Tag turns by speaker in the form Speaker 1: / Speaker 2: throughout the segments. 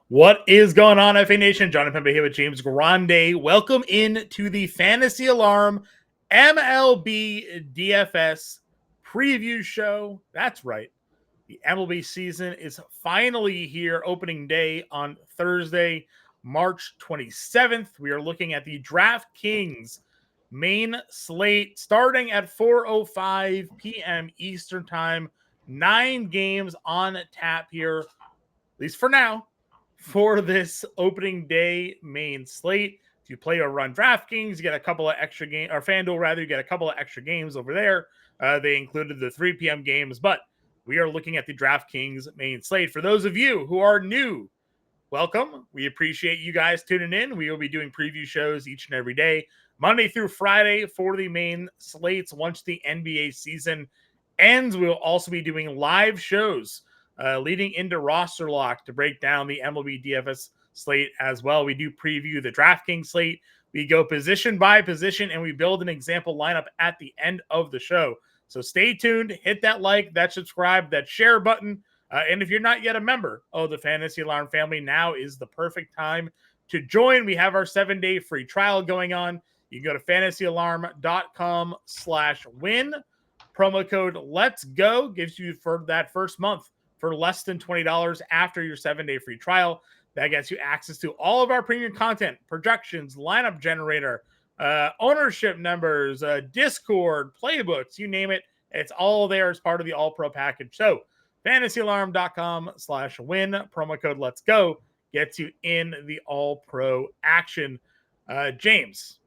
Speaker 1: What is going on, FA Nation? Jon Impemba here with James Grande. Welcome in to the Fantasy Alarm MLB DFS preview show. That's right. The MLB season is finally here, opening day on Thursday, March 27th. We are looking at the DraftKings main slate starting at 4:05 p.m. Eastern Time. 9 games on tap here, at least for now, for this opening day main slate. If you play or run DraftKings, you get a couple of extra games, or FanDuel rather, you get a couple of extra games over there. They included the 3 p.m. games, but we are looking at the DraftKings main slate. For those of you who are new, welcome. We appreciate you guys tuning in. We will be doing preview shows each and every day, Monday through Friday for the main slates. Once the NBA season ends, we'll also be doing live shows leading into roster lock to break down the MLB DFS slate as well. We do preview the DraftKings slate. We go position by position and we build an example lineup at the end of the show. So stay tuned, hit that like, that subscribe, that share button. And if you're not yet a member of the Fantasy Alarm family, now is the perfect time to join. We have our 7-day free trial going on. You can go to fantasyalarm.com/win. Promo code Let's Go gives you for that first month for less than $20 after your 7-day free trial. That gets you access to all of our premium content, projections, lineup generator, ownership numbers, Discord, playbooks, you name it. It's all there as part of the All Pro package. So fantasyalarm.com/win, promo code Let's Go gets you in the All Pro action. James,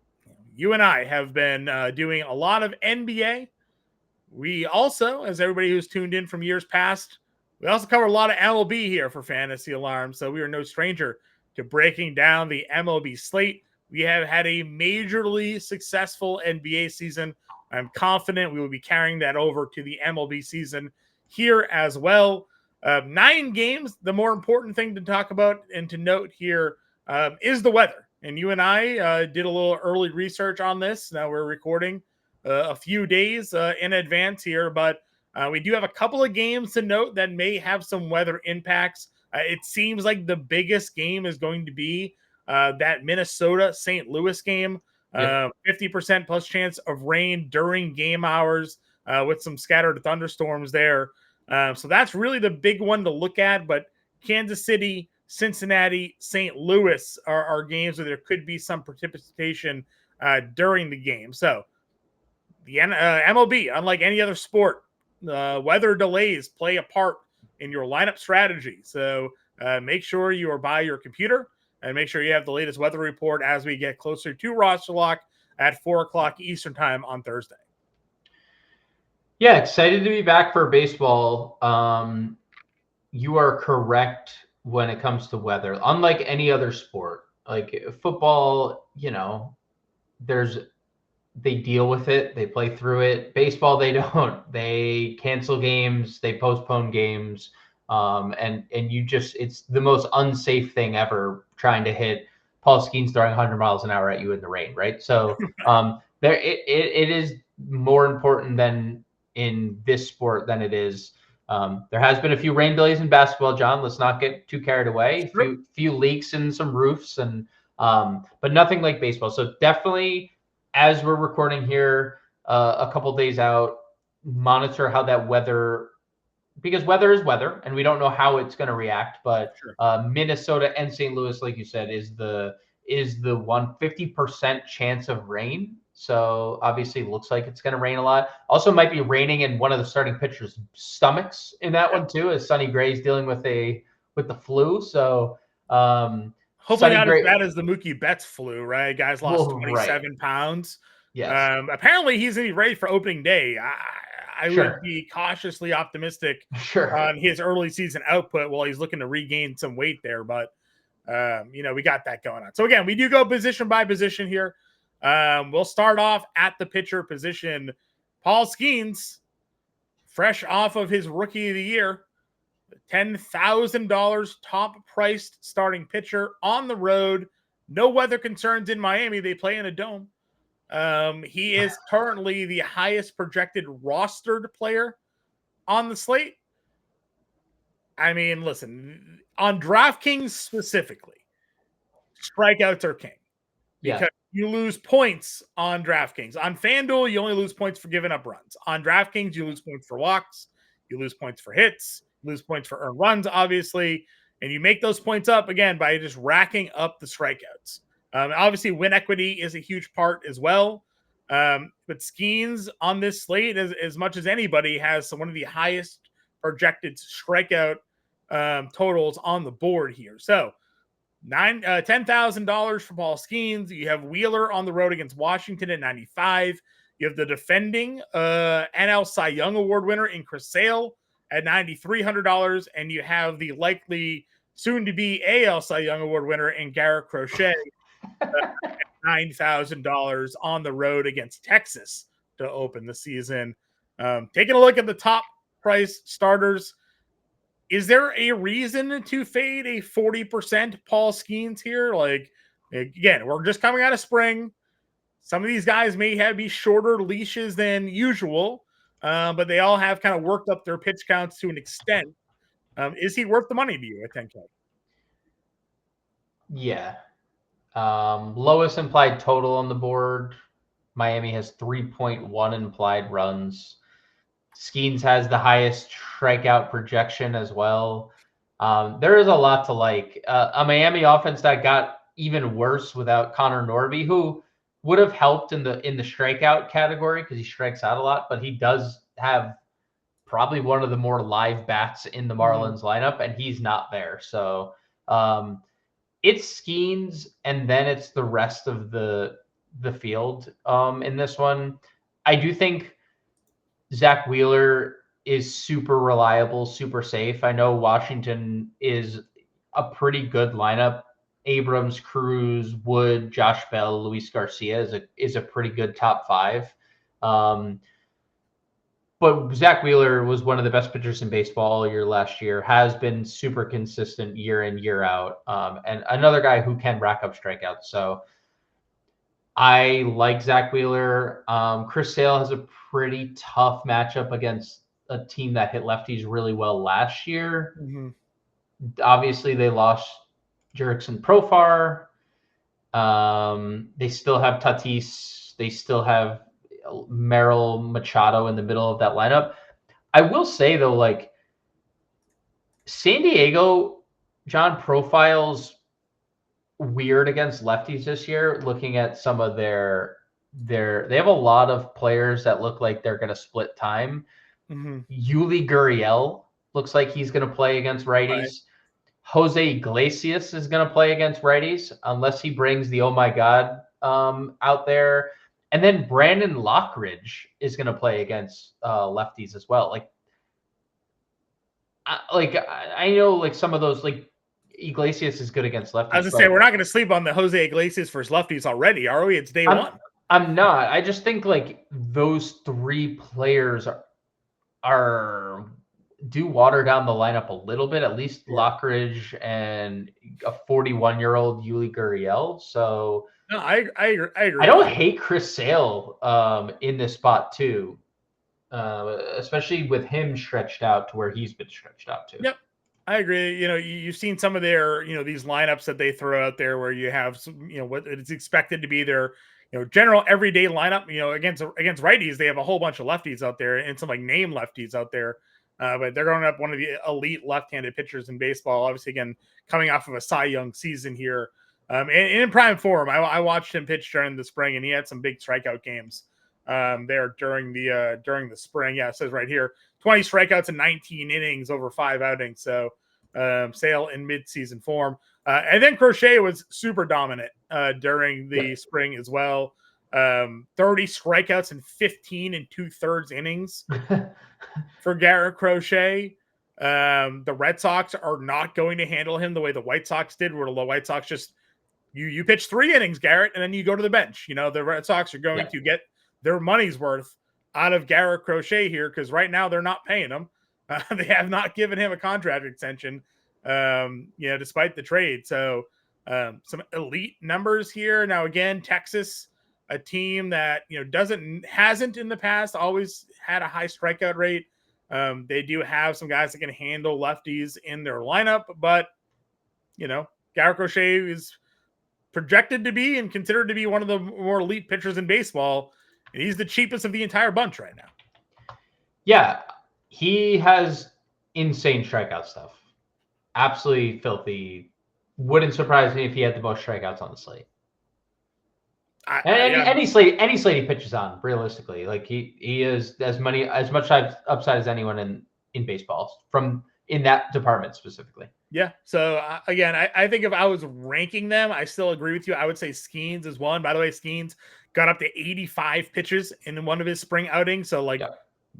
Speaker 1: you and I have been doing a lot of NBA. We also, as everybody who's tuned in from years past, we also cover a lot of MLB here for Fantasy Alarm, so we are no stranger to breaking down the MLB slate. We have had a majorly successful NBA season. I'm confident we will be carrying that over to the MLB season here as well. 9 games. The more important thing to talk about and to note here is the weather. And you and I did a little early research on this. Now we're recording a few days in advance here, but we do have a couple of games to note that may have some weather impacts. It seems like the biggest game is going to be that Minnesota-St. Louis game. 50% plus chance of rain during game hours with some scattered thunderstorms there. So that's really the big one to look at. But Kansas City, Cincinnati, St. Louis are games where there could be some precipitation during the game. So the MLB, unlike any other sport, weather delays play a part in your lineup strategy. So make sure you are by your computer and make sure you have the latest weather report as we get closer to roster lock at 4 o'clock Eastern time on Thursday.
Speaker 2: Yeah, excited to be back for baseball. You are correct when it comes to weather. Unlike any other sport, like football, they deal with it. They play through it. Baseball, they don't. They cancel games. They postpone games. And it's the most unsafe thing ever trying to hit Paul Skeens throwing 100 miles an hour at you in the rain, right? So it is more important than in this sport than it is. There has been a few rain delays in basketball, John. Let's not get too carried away. Few leaks in some roofs, and but nothing like baseball. So definitely, as we're recording here, a couple days out, monitor how that weather, because weather is weather, and we don't know how it's going to react. But Minnesota and St. Louis, like you said, is the 50% chance of rain. So obviously it looks like it's going to rain a lot. Also might be raining in one of the starting pitchers' stomachs in that one too, as Sonny Gray's dealing with the flu. So
Speaker 1: hopefully not as bad as the Mookie Betts flu, right? Guys lost 27 pounds.
Speaker 2: Yes.
Speaker 1: Apparently he's going to be ready for opening day. I would be cautiously optimistic on his early season output while he's looking to regain some weight there. But, we got that going on. So, again, we do go position by position here. We'll start off at the pitcher position. Paul Skeens, fresh off of his Rookie of the Year, $10,000 top-priced starting pitcher on the road. No weather concerns in Miami. They play in a dome. He is currently the highest projected rostered player on the slate. I mean, listen, on DraftKings specifically, strikeouts are king
Speaker 2: Yeah.
Speaker 1: because you lose points on DraftKings. On FanDuel, you only lose points for giving up runs. On DraftKings, you lose points for walks, you lose points for hits, you lose points for earned runs, obviously, and you make those points up again by just racking up the strikeouts. Obviously, win equity is a huge part as well. But Skeens on this slate, as much as anybody, has one of the highest projected strikeout totals on the board here. So $10,000 for Paul Skeens. You have Wheeler on the road against Washington at 95. You have the defending NL Cy Young Award winner in Chris Sale at $9,300, and you have the likely soon-to-be AL Cy Young Award winner in Garrett Crochet at $9,000 on the road against Texas to open the season. Taking a look at the top price starters, is there a reason to fade a 40% Paul Skeens here? Like, again, we're just coming out of spring. Some of these guys may be shorter leashes than usual, but they all have kind of worked up their pitch counts to an extent. Is he worth the money to you at 10K?
Speaker 2: Yeah. Lowest implied total on the board. Miami has 3.1 implied runs. Skeens has the highest strikeout projection as well. There is a lot to like. A Miami offense that got even worse without Connor Norby, who would have helped in the strikeout category because he strikes out a lot, but he does have probably one of the more live bats in the Marlins lineup, and he's not there. So it's Skeens, and then it's the rest of the field in this one. I do think Zach Wheeler is super reliable, super safe. I know Washington is a pretty good lineup. Abrams, Cruz, Wood, Josh Bell, Luis Garcia is a pretty good top five. But Zach Wheeler was one of the best pitchers in baseball all year last year, has been super consistent year in, year out, and another guy who can rack up strikeouts. So I like Zach Wheeler. Chris Sale has a pretty tough matchup against a team that hit lefties really well last year. Obviously, they lost Jurickson Profar. They still have Tatis. They still have Merrill Machado in the middle of that lineup. I will say, though, like San Diego, John profiles weird against lefties this year. Looking at some of they have a lot of players that look like they're going to split time. Yuli Gurriel looks like he's going to play against righties. Right. Jose Iglesias is going to play against righties unless he brings the oh my god out there. And then Brandon Lockridge is going to play against lefties as well. I know like some of those, like Iglesias is good against lefties.
Speaker 1: I was going to say, we're not going to sleep on the Jose Iglesias versus lefties already, are we? It's day one.
Speaker 2: I'm not. I just think like those three players do water down the lineup a little bit, at least Lockridge and a 41-year-old Yuli Gurriel. So
Speaker 1: no, I agree.
Speaker 2: I don't hate Chris Sale in this spot too, especially with him stretched out to where he's been stretched out to.
Speaker 1: Yep, I agree. You know, you've seen some of their, these lineups that they throw out there where you have some, what it's expected to be their, general everyday lineup. Against righties, they have a whole bunch of lefties out there and some like name lefties out there. But they're going up one of the elite left-handed pitchers in baseball. Obviously, again, coming off of a Cy Young season here, and in prime form. I watched him pitch during the spring, and he had some big strikeout games there during the spring. Yeah, it says right here, 20 strikeouts in 19 innings over 5 outings. So Sale in mid-season form, and then Crochet was super dominant during the spring as well. 30 strikeouts and 15 2/3 innings for Garrett Crochet. The Red Sox are not going to handle him the way the White Sox did, where the White Sox just you pitch 3 innings, Garrett, and then you go to the bench. The Red Sox are going to get their money's worth out of Garrett Crochet here, because right now they're not paying him. They have not given him a contract extension, despite the trade. So some elite numbers here. Now, again, Texas, a team that hasn't in the past always had a high strikeout rate. They do have some guys that can handle lefties in their lineup, but Garrett Crochet is projected to be and considered to be one of the more elite pitchers in baseball, and he's the cheapest of the entire bunch right now.
Speaker 2: Yeah, he has insane strikeout stuff. Absolutely filthy. Wouldn't surprise me if he had the most strikeouts on the slate. Any slate he pitches on, realistically, like he is as much upside as anyone in baseball from in that department specifically.
Speaker 1: Yeah. So again, I think if I was ranking them, I still agree with you. I would say Skeens is one. By the way, Skeens got up to 85 pitches in one of his spring outings, so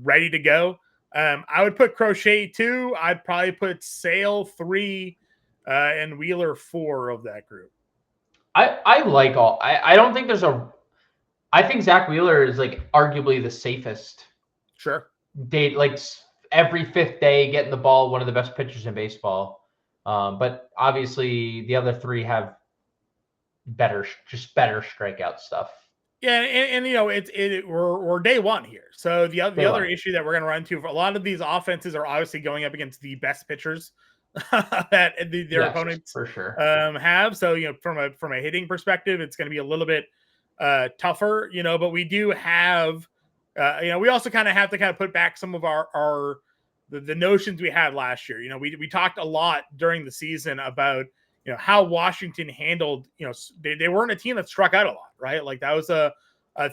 Speaker 1: ready to go. I would put Crochet 2. I'd probably put Sale 3, and Wheeler 4 of that group.
Speaker 2: I like all. I don't think there's a. I think Zach Wheeler is like arguably the safest.
Speaker 1: Sure.
Speaker 2: Day like every fifth day getting the ball, one of the best pitchers in baseball. But obviously the other three have better strikeout stuff.
Speaker 1: Yeah, and we're day one here. So the other issue that we're going to run into, a lot of these offenses are obviously going up against the best pitchers that their opponents
Speaker 2: for sure
Speaker 1: have. So from a hitting perspective, it's going to be a little bit tougher. But we do have, we also kind of have to put back some of the notions we had last year. We talked a lot during the season about how Washington handled, they weren't a team that struck out a lot, right? Like that was a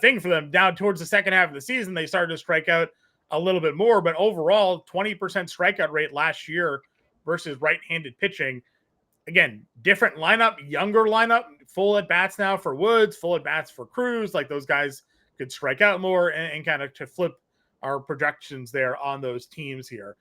Speaker 1: thing for them. Down towards the second half of the season, they started to strike out a little bit more, but overall 20% strikeout rate last year versus right-handed pitching. Again, different lineup, younger lineup, full at bats now for Woods, full at bats for Cruz. Like those guys could strike out more and kind of to flip our projections there on those teams here.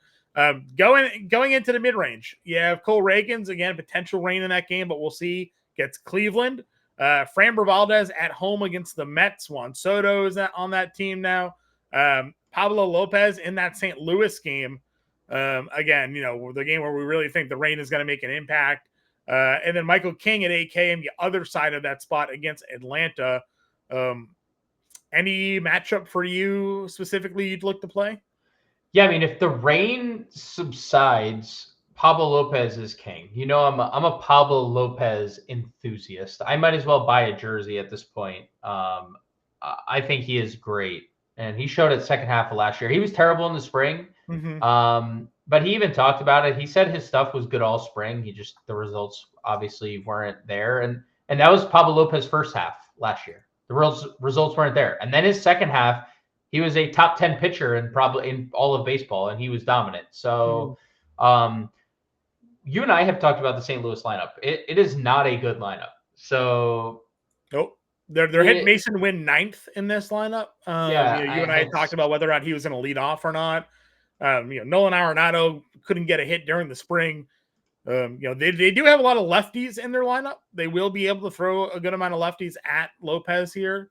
Speaker 1: Going into the mid-range, you have Cole Reagans, again, potential rain in that game, but we'll see. Gets Cleveland. Framber Valdez at home against the Mets. Juan Soto is on that team now. Pablo Lopez in that St. Louis game. Again, the game where we really think the rain is going to make an impact. And then Michael King at 8K and the other side of that spot against Atlanta. Any matchup for you specifically you'd look to play?
Speaker 2: Yeah, I mean, if the rain subsides, Pablo Lopez is king. I'm a Pablo Lopez enthusiast. I might as well buy a jersey at this point. I think he is great, and he showed it second half of last year. He was terrible in the spring, but he even talked about it. He said his stuff was good all spring. The results obviously weren't there, and that was Pablo Lopez's first half last year. The results weren't there, and then his second half. He was a top 10 pitcher and probably in all of baseball, and he was dominant. So you and I have talked about the St. Louis lineup. It is not a good lineup. So
Speaker 1: nope. They're hitting Mason Wynn 9th in this lineup. You and I talked about whether or not he was going to lead off or not. Nolan Arenado couldn't get a hit during the spring. They do have a lot of lefties in their lineup. They will be able to throw a good amount of lefties at Lopez here.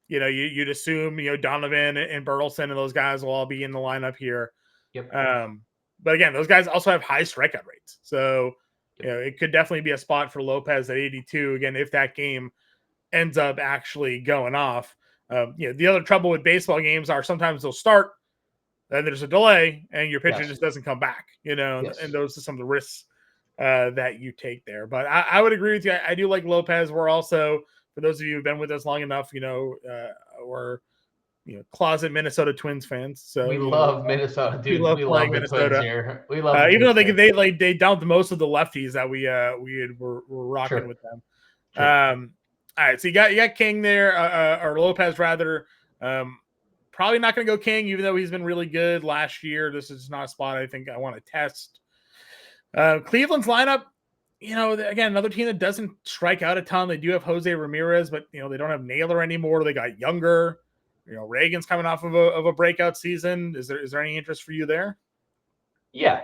Speaker 1: You'd assume, Donovan and Burleson and those guys will all be in the lineup here.
Speaker 2: Yep.
Speaker 1: But again, those guys also have high strikeout rates. So, it could definitely be a spot for Lopez at 82. Again, if that game ends up actually going off. The other trouble with baseball games are sometimes they'll start, then there's a delay, and your pitcher just doesn't come back, and those are some of the risks that you take there. But I would agree with you. I do like Lopez. We're also, for those of you who've been with us long enough, we're closet Minnesota Twins fans. So
Speaker 2: we love Minnesota, dude.
Speaker 1: We love Minnesota
Speaker 2: here. We love
Speaker 1: even though they dumped most of the lefties that were rocking with them. Sure. All right, so you got King there, or Lopez rather. Probably not going to go King, even though he's been really good last year. This is not a spot I think I want to test. Cleveland's lineup. Again, another team that doesn't strike out a ton. They do have Jose Ramirez, but they don't have Naylor anymore. They got younger. Reagan's coming off of a breakout season. Is there any interest for you there?
Speaker 2: Yeah,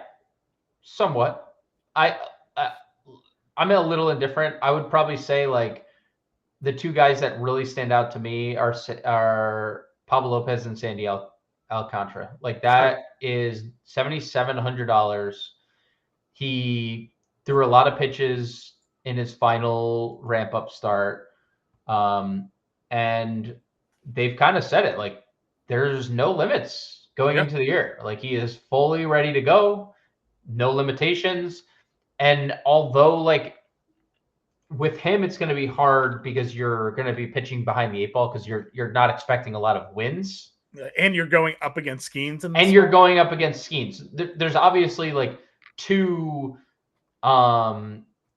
Speaker 2: somewhat. I'm a little indifferent. I would probably say like the two guys that really stand out to me are Pablo Lopez and Sandy Alcantara. Like that is $7,700. He threw a lot of pitches in his final ramp up start. And they've kind of said it like there's no limits going into the year. Like, he is fully ready to go, no limitations. And although, like, with him, it's going to be hard because you're going to be pitching behind the eight ball because you're not expecting a lot of wins.
Speaker 1: And you're going up against Skeens.
Speaker 2: And you're going up against Skeens. There's obviously, like, two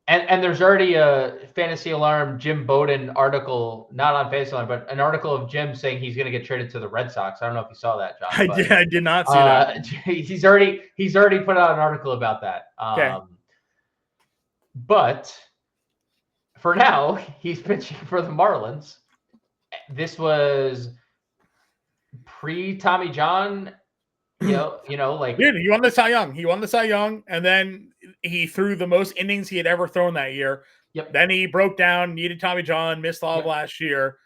Speaker 2: and there's already a Fantasy Alarm Jim Bowden article, not on Fantasy Alarm, but an article of Jim saying he's going to get traded to the Red Sox. I don't know if you saw that, John.
Speaker 1: I did not see that.
Speaker 2: He's already put out an article about that.
Speaker 1: Okay.
Speaker 2: But for now, he's pitching for the Marlins. This was pre-Tommy John. Like,
Speaker 1: dude, he won the Cy Young. He won the Cy Young, and then he threw the most innings he had ever thrown that year.
Speaker 2: Yep.
Speaker 1: Then he broke down, needed Tommy John, missed all of last year,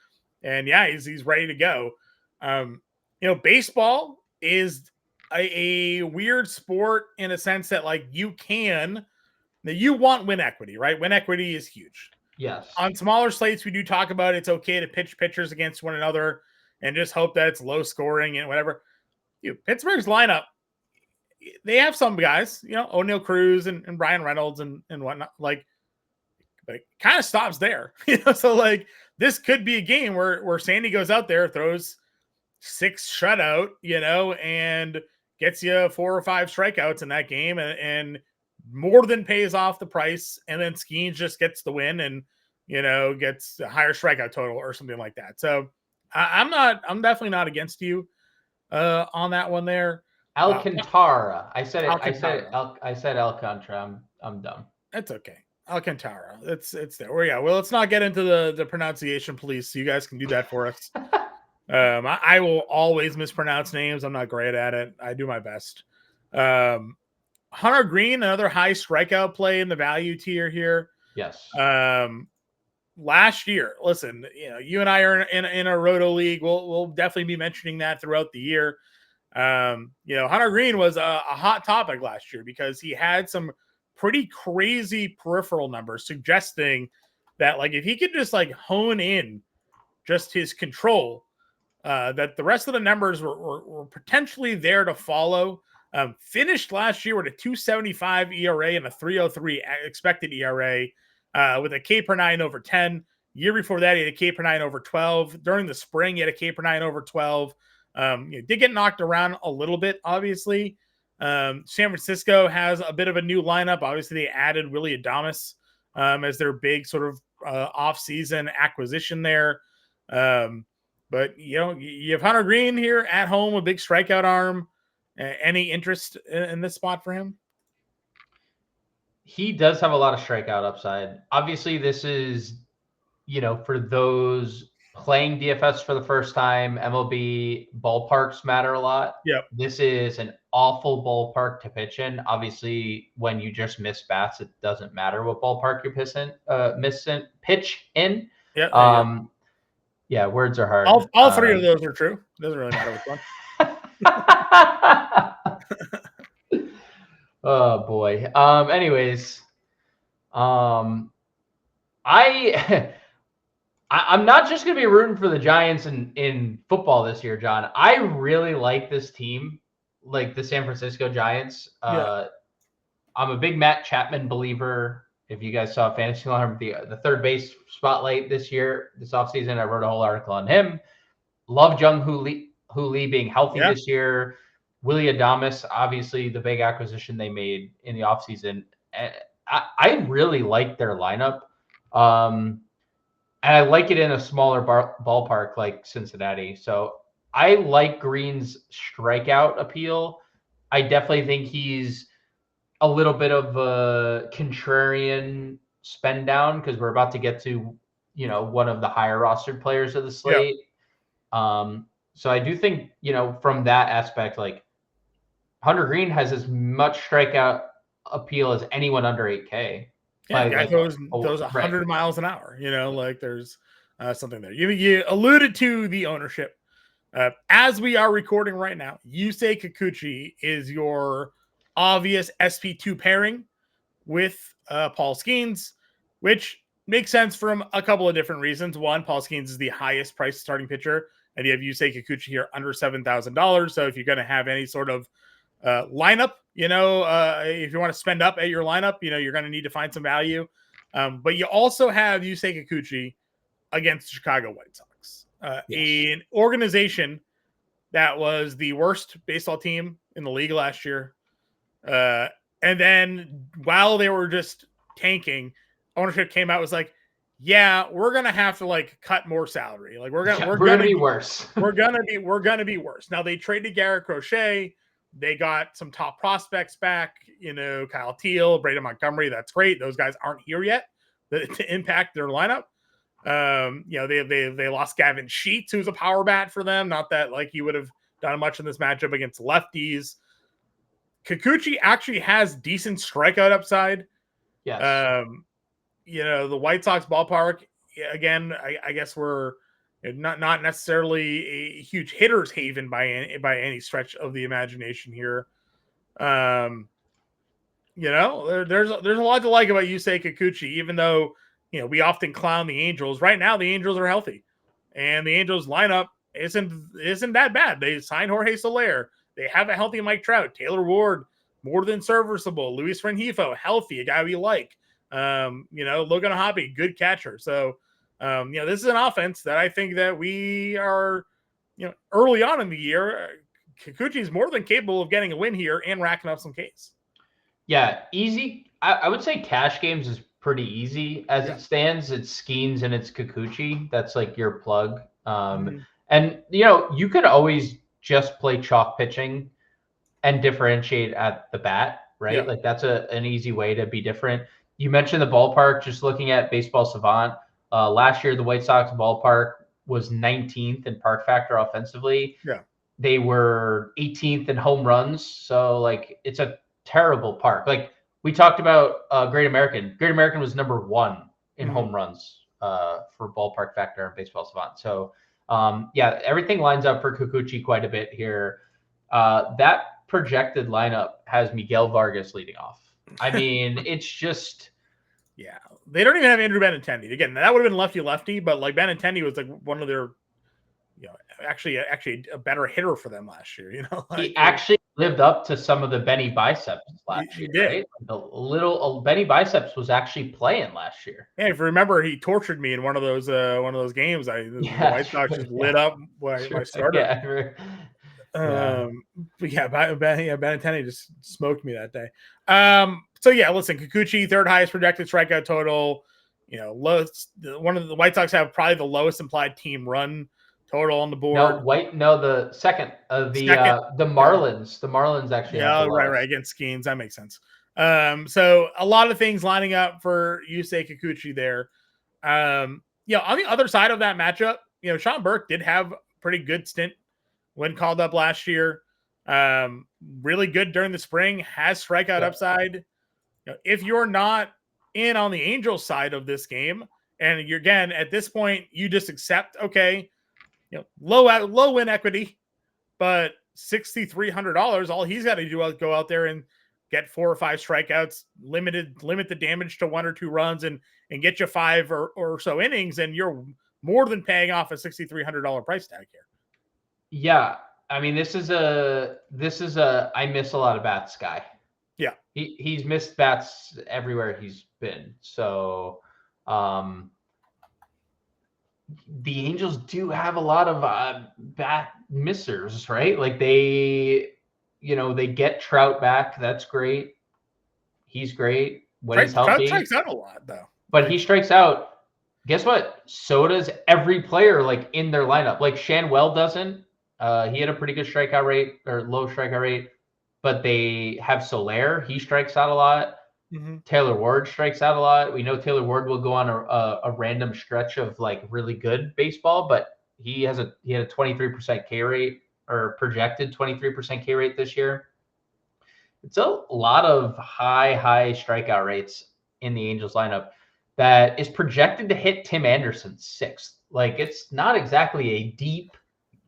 Speaker 1: and he's ready to go. Baseball is a weird sport in a sense that, like, you want win equity, right? Win equity is huge.
Speaker 2: Yes.
Speaker 1: On smaller slates, we do talk about it's okay to pitch pitchers against one another and just hope that it's low scoring and whatever. Pittsburgh's lineup, they have some guys, O'Neal Cruz and Brian Reynolds and whatnot, like, but it kind of stops there. So, like, this could be a game where Sandy goes out there, throws 6 shutout, and gets you 4 or 5 strikeouts in that game and more than pays off the price, and then Skeens just gets the win and gets a higher strikeout total or something like that. So I'm definitely not against you on that one there.
Speaker 2: Alcantara. I said Alcantara. I'm dumb.
Speaker 1: That's okay. Alcantara. It's there. Well, let's not get into the pronunciation police. So you guys can do that for us. I will always mispronounce names. I'm not great at it. I do my best. Hunter Green, another high strikeout play in the value tier here.
Speaker 2: Yes.
Speaker 1: Last year, listen, you and I are in a roto league. We'll definitely be mentioning that throughout the year. Hunter Green was a hot topic last year because he had some pretty crazy peripheral numbers suggesting that, like, if he could just, like, hone in just his control, that the rest of the numbers were potentially there to follow. Finished last year with a 2.75 ERA and a 3.03 expected ERA. With a K per 9 over 10. Year before that, he had a K per 9 over 12. During the spring, he had a K per 9 over 12. Did get knocked around a little bit, obviously. San Francisco has a bit of a new lineup. Obviously, they added Willy Adames as their big sort of off-season acquisition there. But, you have Hunter Green here at home, a big strikeout arm. Any interest in this spot for him?
Speaker 2: He does have a lot of strikeout upside. Obviously, this is, for those playing DFS for the first time, MLB ballparks matter a lot.
Speaker 1: Yep.
Speaker 2: This is an awful ballpark to pitch in. Obviously, when you just miss bats, it doesn't matter what ballpark you're pitch in.
Speaker 1: Yeah.
Speaker 2: Words are hard.
Speaker 1: All 3 of those are true. Doesn't really matter which one.
Speaker 2: Oh boy. Anyways, I'm not just gonna be rooting for the Giants in football this year, John. I really like this team, like the San Francisco Giants. I'm a big Matt Chapman believer. If you guys saw Fantasy Alarm, the third base spotlight this offseason, I wrote a whole article on him. Love Jung-Hoo Lee being healthy this year. Willy Adames, obviously the big acquisition they made in the offseason. I really like their lineup. And I like it in a smaller ballpark like Cincinnati. So I like Green's strikeout appeal. I definitely think he's a little bit of a contrarian spend down because we're about to get to, one of the higher rostered players of the slate. So I do think, from that aspect, like, Hunter Green has as much strikeout appeal as anyone under 8K.
Speaker 1: Yeah, guy goes 100 miles an hour. Like, there's something there. You alluded to the ownership. As we are recording right now, Yusei Kikuchi is your obvious SP2 pairing with Paul Skeens, which makes sense from a couple of different reasons. One, Paul Skeens is the highest priced starting pitcher and you have Yusei Kikuchi here under $7,000. So if you're going to have any sort of lineup, if you want to spend up at your lineup, you're going to need to find some value. But you also have Yusei Kikuchi against the Chicago White Sox, an organization that was the worst baseball team in the league last year. And then while they were just tanking, ownership came out, was like, yeah, we're gonna have to like cut more salary. Like we're gonna
Speaker 2: be worse.
Speaker 1: we're gonna be worse. Now they traded Garrett Crochet. They got some top prospects back, Kyle Teal, Braden Montgomery. That's great. Those guys aren't here yet to impact their lineup. They lost Gavin Sheets, who's a power bat for them. Not that like he would have done much in this matchup against lefties. Kikuchi actually has decent strikeout upside.
Speaker 2: Yes.
Speaker 1: The White Sox ballpark, again, I guess we're not necessarily a huge hitter's haven by any stretch of the imagination here. There's a lot to like about Yusei Kikuchi, even though, we often clown the Angels. Right now, the Angels are healthy, and the Angels lineup isn't that bad. They signed Jorge Soler. They have a healthy Mike Trout, Taylor Ward, more than serviceable, Luis Rengifo, healthy, a guy we like. Logan Hobby, good catcher. So, this is an offense that I think that we are, early on in the year, Kikuchi is more than capable of getting a win here and racking up some Ks.
Speaker 2: Yeah, easy. I would say cash games is pretty easy as it stands. It's Skeens and it's Kikuchi. That's like your plug. And, you could always just play chalk pitching and differentiate at the bat, right? Yeah. Like that's an easy way to be different. You mentioned the ballpark, just looking at Baseball Savant. Last year, the White Sox ballpark was 19th in park factor offensively.
Speaker 1: Yeah.
Speaker 2: They were 18th in home runs. So like, it's a terrible park. Like we talked about Great American. Great American was number 1 in home runs for ballpark factor in Baseball Savant. So everything lines up for Kikuchi quite a bit here. That projected lineup has Miguel Vargas leading off. I mean, it's just...
Speaker 1: Yeah. They don't even have Andrew Benintendi. Again, that would have been lefty-lefty, but like Benintendi was like one of their, actually a better hitter for them last year,
Speaker 2: He actually lived up to some of the Benny Biceps last year.
Speaker 1: He did.
Speaker 2: Right? The little Benny Biceps was actually playing last year.
Speaker 1: Yeah, if you remember, he tortured me in one of those games. The White Sox just lit up when I started. Benintendi just smoked me that day. Listen, Kikuchi, third highest projected strikeout total. One of the White Sox have probably the lowest implied team run total on the board.
Speaker 2: The second. The Marlins. The Marlins actually.
Speaker 1: Right. Against Skeens. That makes sense. So a lot of things lining up for Yusei Kikuchi there. On the other side of that matchup, Sean Burke did have a pretty good stint when called up last year. Really good during the spring, has strikeout upside. If you're not in on the Angels side of this game, and you're again at this point, you just accept, okay, low win equity, but $6,300. All he's got to do is go out there and get 4 or 5 strikeouts, limit the damage to 1 or 2 runs, and get you 5 or so innings, and you're more than paying off a $6,300 price tag here.
Speaker 2: Yeah, I mean, this is a I miss a lot of bats guy.
Speaker 1: Yeah,
Speaker 2: he's missed bats everywhere he's been. So, the Angels do have a lot of bat missers, right? Like they get Trout back. That's great. He's great when he's healthy.
Speaker 1: Trout strikes out a lot though.
Speaker 2: But he strikes out. Guess what? So does every player like in their lineup. Like Shanwell doesn't. He had a pretty good strikeout rate or low strikeout rate, but they have Soler. He strikes out a lot.
Speaker 1: Mm-hmm.
Speaker 2: Taylor Ward strikes out a lot. We know Taylor Ward will go on a random stretch of like really good baseball, but he had a 23% K rate or projected 23% K rate this year. It's a lot of high strikeout rates in the Angels lineup that is projected to hit Tim Anderson 6th. Like it's not exactly a deep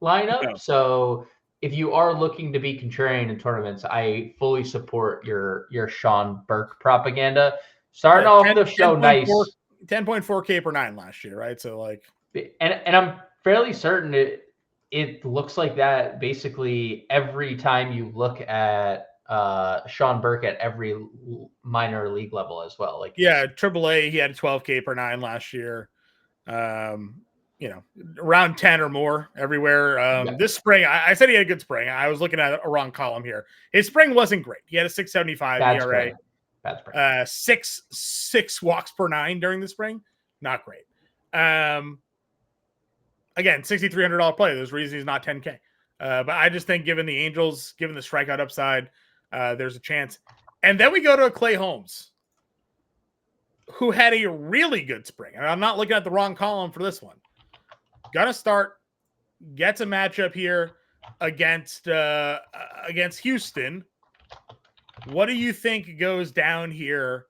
Speaker 2: lineup. No. So if you are looking to be contrarian in tournaments, I fully support your Sean Burke propaganda. Starting off the show nice.
Speaker 1: 10.4K per 9 last year, right? So like,
Speaker 2: and I'm fairly certain it looks like that basically every time you look at Sean Burke at every minor league level as well. Like,
Speaker 1: yeah, AAA, he had 12K per nine last year. Around 10 or more everywhere. This spring, I said he had a good spring. I was looking at a wrong column here. His spring wasn't great. He had a 6.75
Speaker 2: bad
Speaker 1: ERA.
Speaker 2: Bad spring.
Speaker 1: Six walks per nine during the spring. Not great. Again, $6,300 play. There's reasons he's not 10K. But I just think given the Angels, given the strikeout upside, there's a chance. And then we go to Clay Holmes, who had a really good spring. And I'm not looking at the wrong column for this one. Gonna start, gets a matchup here against Houston. What do you think goes down here?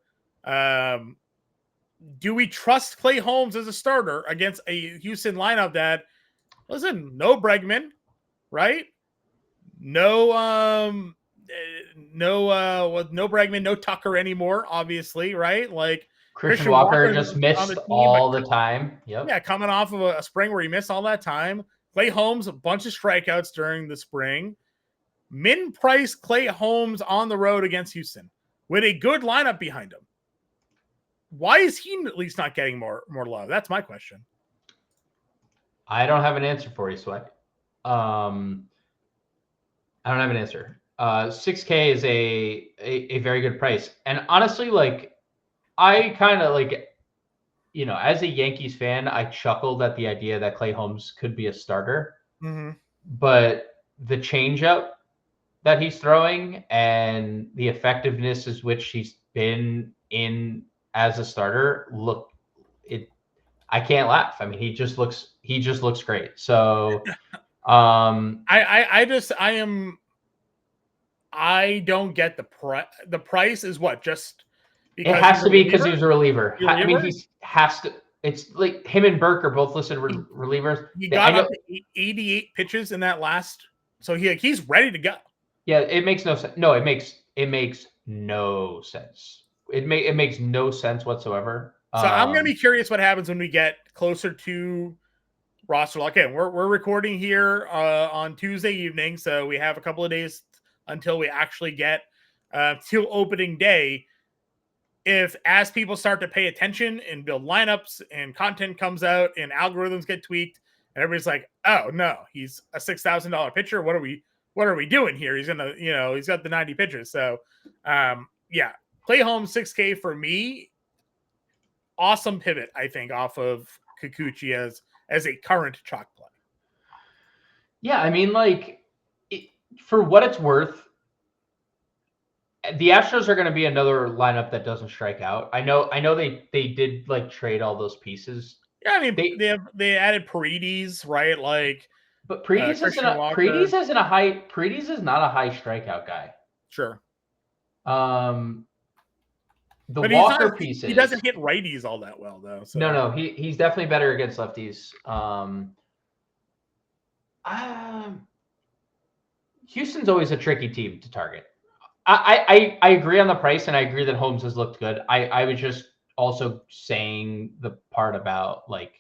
Speaker 1: Do we trust Clay Holmes as a starter against a Houston lineup that, listen, no Bregman, right? No Bregman, no Tucker anymore, obviously, right? Like
Speaker 2: Christian Walker just missed all the time. Yep.
Speaker 1: Yeah, coming off of a spring where he missed all that time. Clay Holmes, a bunch of strikeouts during the spring. Min price Clay Holmes on the road against Houston with a good lineup behind him. Why is he at least not getting more love? That's my question.
Speaker 2: I don't have an answer for you, Sweat. I don't have an answer. 6K is a very good price. And honestly, like, I kind of like, as a Yankees fan, I chuckled at the idea that Clay Holmes could be a starter.
Speaker 1: Mm-hmm.
Speaker 2: But the changeup that he's throwing and the effectiveness is which he's been in as a starter, I can't laugh. I mean, he just looks great. So
Speaker 1: I don't get the price. The price is what? Just
Speaker 2: because it has to be because he was a reliever. I mean, he has to. It's like him and Burke are both listed relievers.
Speaker 1: He got up to 88 pitches in that last, so he's ready to go.
Speaker 2: Yeah, it makes no sense. No, it makes no sense. It makes no sense whatsoever.
Speaker 1: So I'm going to be curious what happens when we get closer to roster lock. Okay, we're recording here on Tuesday evening, so we have a couple of days until we actually get till opening day. If as people start to pay attention and build lineups and content comes out and algorithms get tweaked and everybody's like, oh no, he's a $6,000 pitcher. What are we doing here? He's gonna, he's got the 90 pitches. So yeah, Clay Holmes 6K for me. Awesome pivot, I think, off of Kikuchi as a current chalk play.
Speaker 2: Yeah, I mean, like, for what it's worth, the Astros are going to be another lineup that doesn't strike out. I know they did like trade all those pieces.
Speaker 1: Yeah, I mean they added Paredes, right? Like,
Speaker 2: but Paredes is not a high strikeout guy.
Speaker 1: Sure.
Speaker 2: The but Walker pieces.
Speaker 1: He doesn't hit righties all that well, though. So.
Speaker 2: No, he's definitely better against lefties. Houston's always a tricky team to target. I agree on the price, and I agree that Holmes has looked good. I was just also saying the part about like.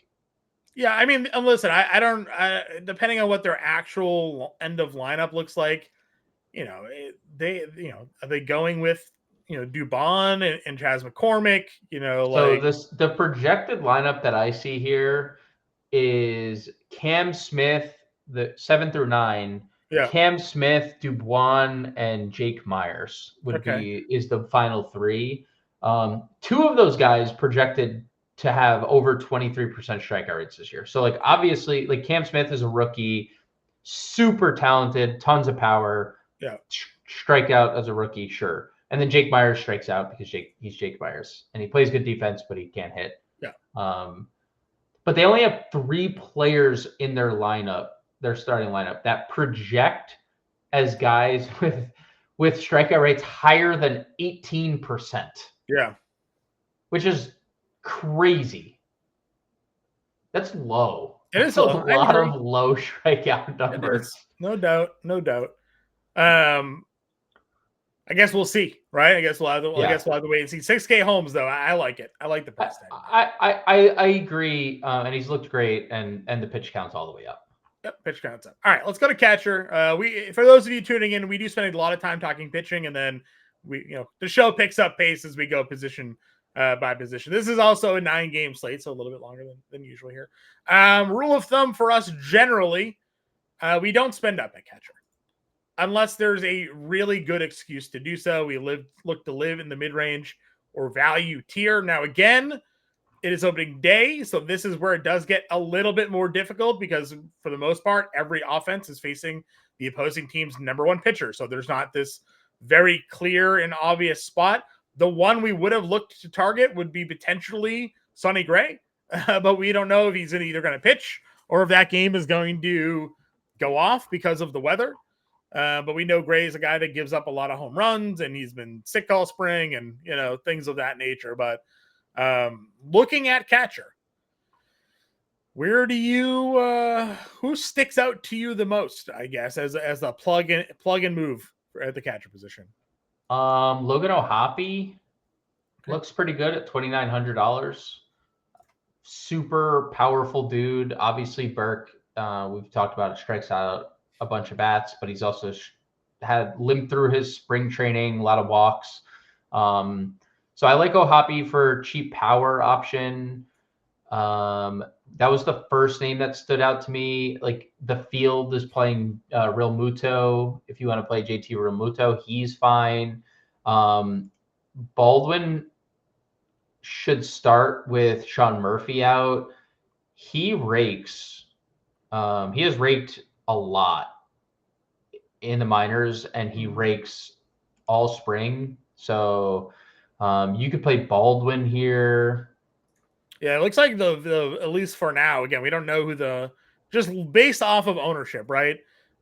Speaker 1: Yeah, I mean, listen, I don't. Depending on what their actual end of lineup looks like, are they going with Dubon and Chas McCormick?
Speaker 2: So the projected lineup that I see here is Cam Smith, the 7 through 9. Yeah. Cam Smith, Dubois, and Jake Myers is the final 3. 2 of those guys projected to have over 23% strikeout rates this year. So like obviously, like Cam Smith is a rookie, super talented, tons of power.
Speaker 1: Yeah,
Speaker 2: strikeout as a rookie, sure. And then Jake Myers strikes out because he's Jake Myers, and he plays good defense, but he can't hit.
Speaker 1: Yeah.
Speaker 2: But they only have 3 players in their lineup, their starting lineup, that project as guys with strikeout rates higher than 18%.
Speaker 1: Yeah.
Speaker 2: Which is crazy. That's low.
Speaker 1: It is
Speaker 2: a lot of low strikeout numbers.
Speaker 1: No doubt. I guess we'll see, right? I guess we'll have to wait and see. 6K Holmes, though, I like it. I like the price tag.
Speaker 2: I agree, and he's looked great, and the pitch count's all the way up.
Speaker 1: Yep, pitch counts up. All right, let's go to catcher. We for those of you tuning in, we do spend a lot of time talking pitching, and then the show picks up pace as we go position by position. This is also a 9-game slate, so a little bit longer than usual here. Rule of thumb for us generally, we don't spend up at catcher unless there's a really good excuse to do so. We look to live in the mid range or value tier. Now, again, it is opening day, so this is where it does get a little bit more difficult because for the most part, every offense is facing the opposing team's number one pitcher. So there's not this very clear and obvious spot. The one we would have looked to target would be potentially Sonny Gray, but we don't know if he's either going to pitch or if that game is going to go off because of the weather. But we know Gray is a guy that gives up a lot of home runs, and he's been sick all spring and, things of that nature. But looking at catcher, where do you who sticks out to you the most, I guess, as a plug and move at the catcher position?
Speaker 2: Logan O'Hoppe looks pretty good at $2,900. Super powerful dude. Obviously Burke, we've talked about it, strikes out a bunch of bats, but he's also had limped through his spring training, a lot of walks. So I like O'Hoppe for cheap power option. That was the first name that stood out to me. Like the field is playing Real Muto. If you want to play JT Real Muto, he's fine. Baldwin should start with Sean Murphy out. He rakes. He has raked a lot in the minors, and he rakes all spring. So you could play Baldwin here.
Speaker 1: Yeah, it looks like the at least for now, again, we don't know who just based off of ownership, right?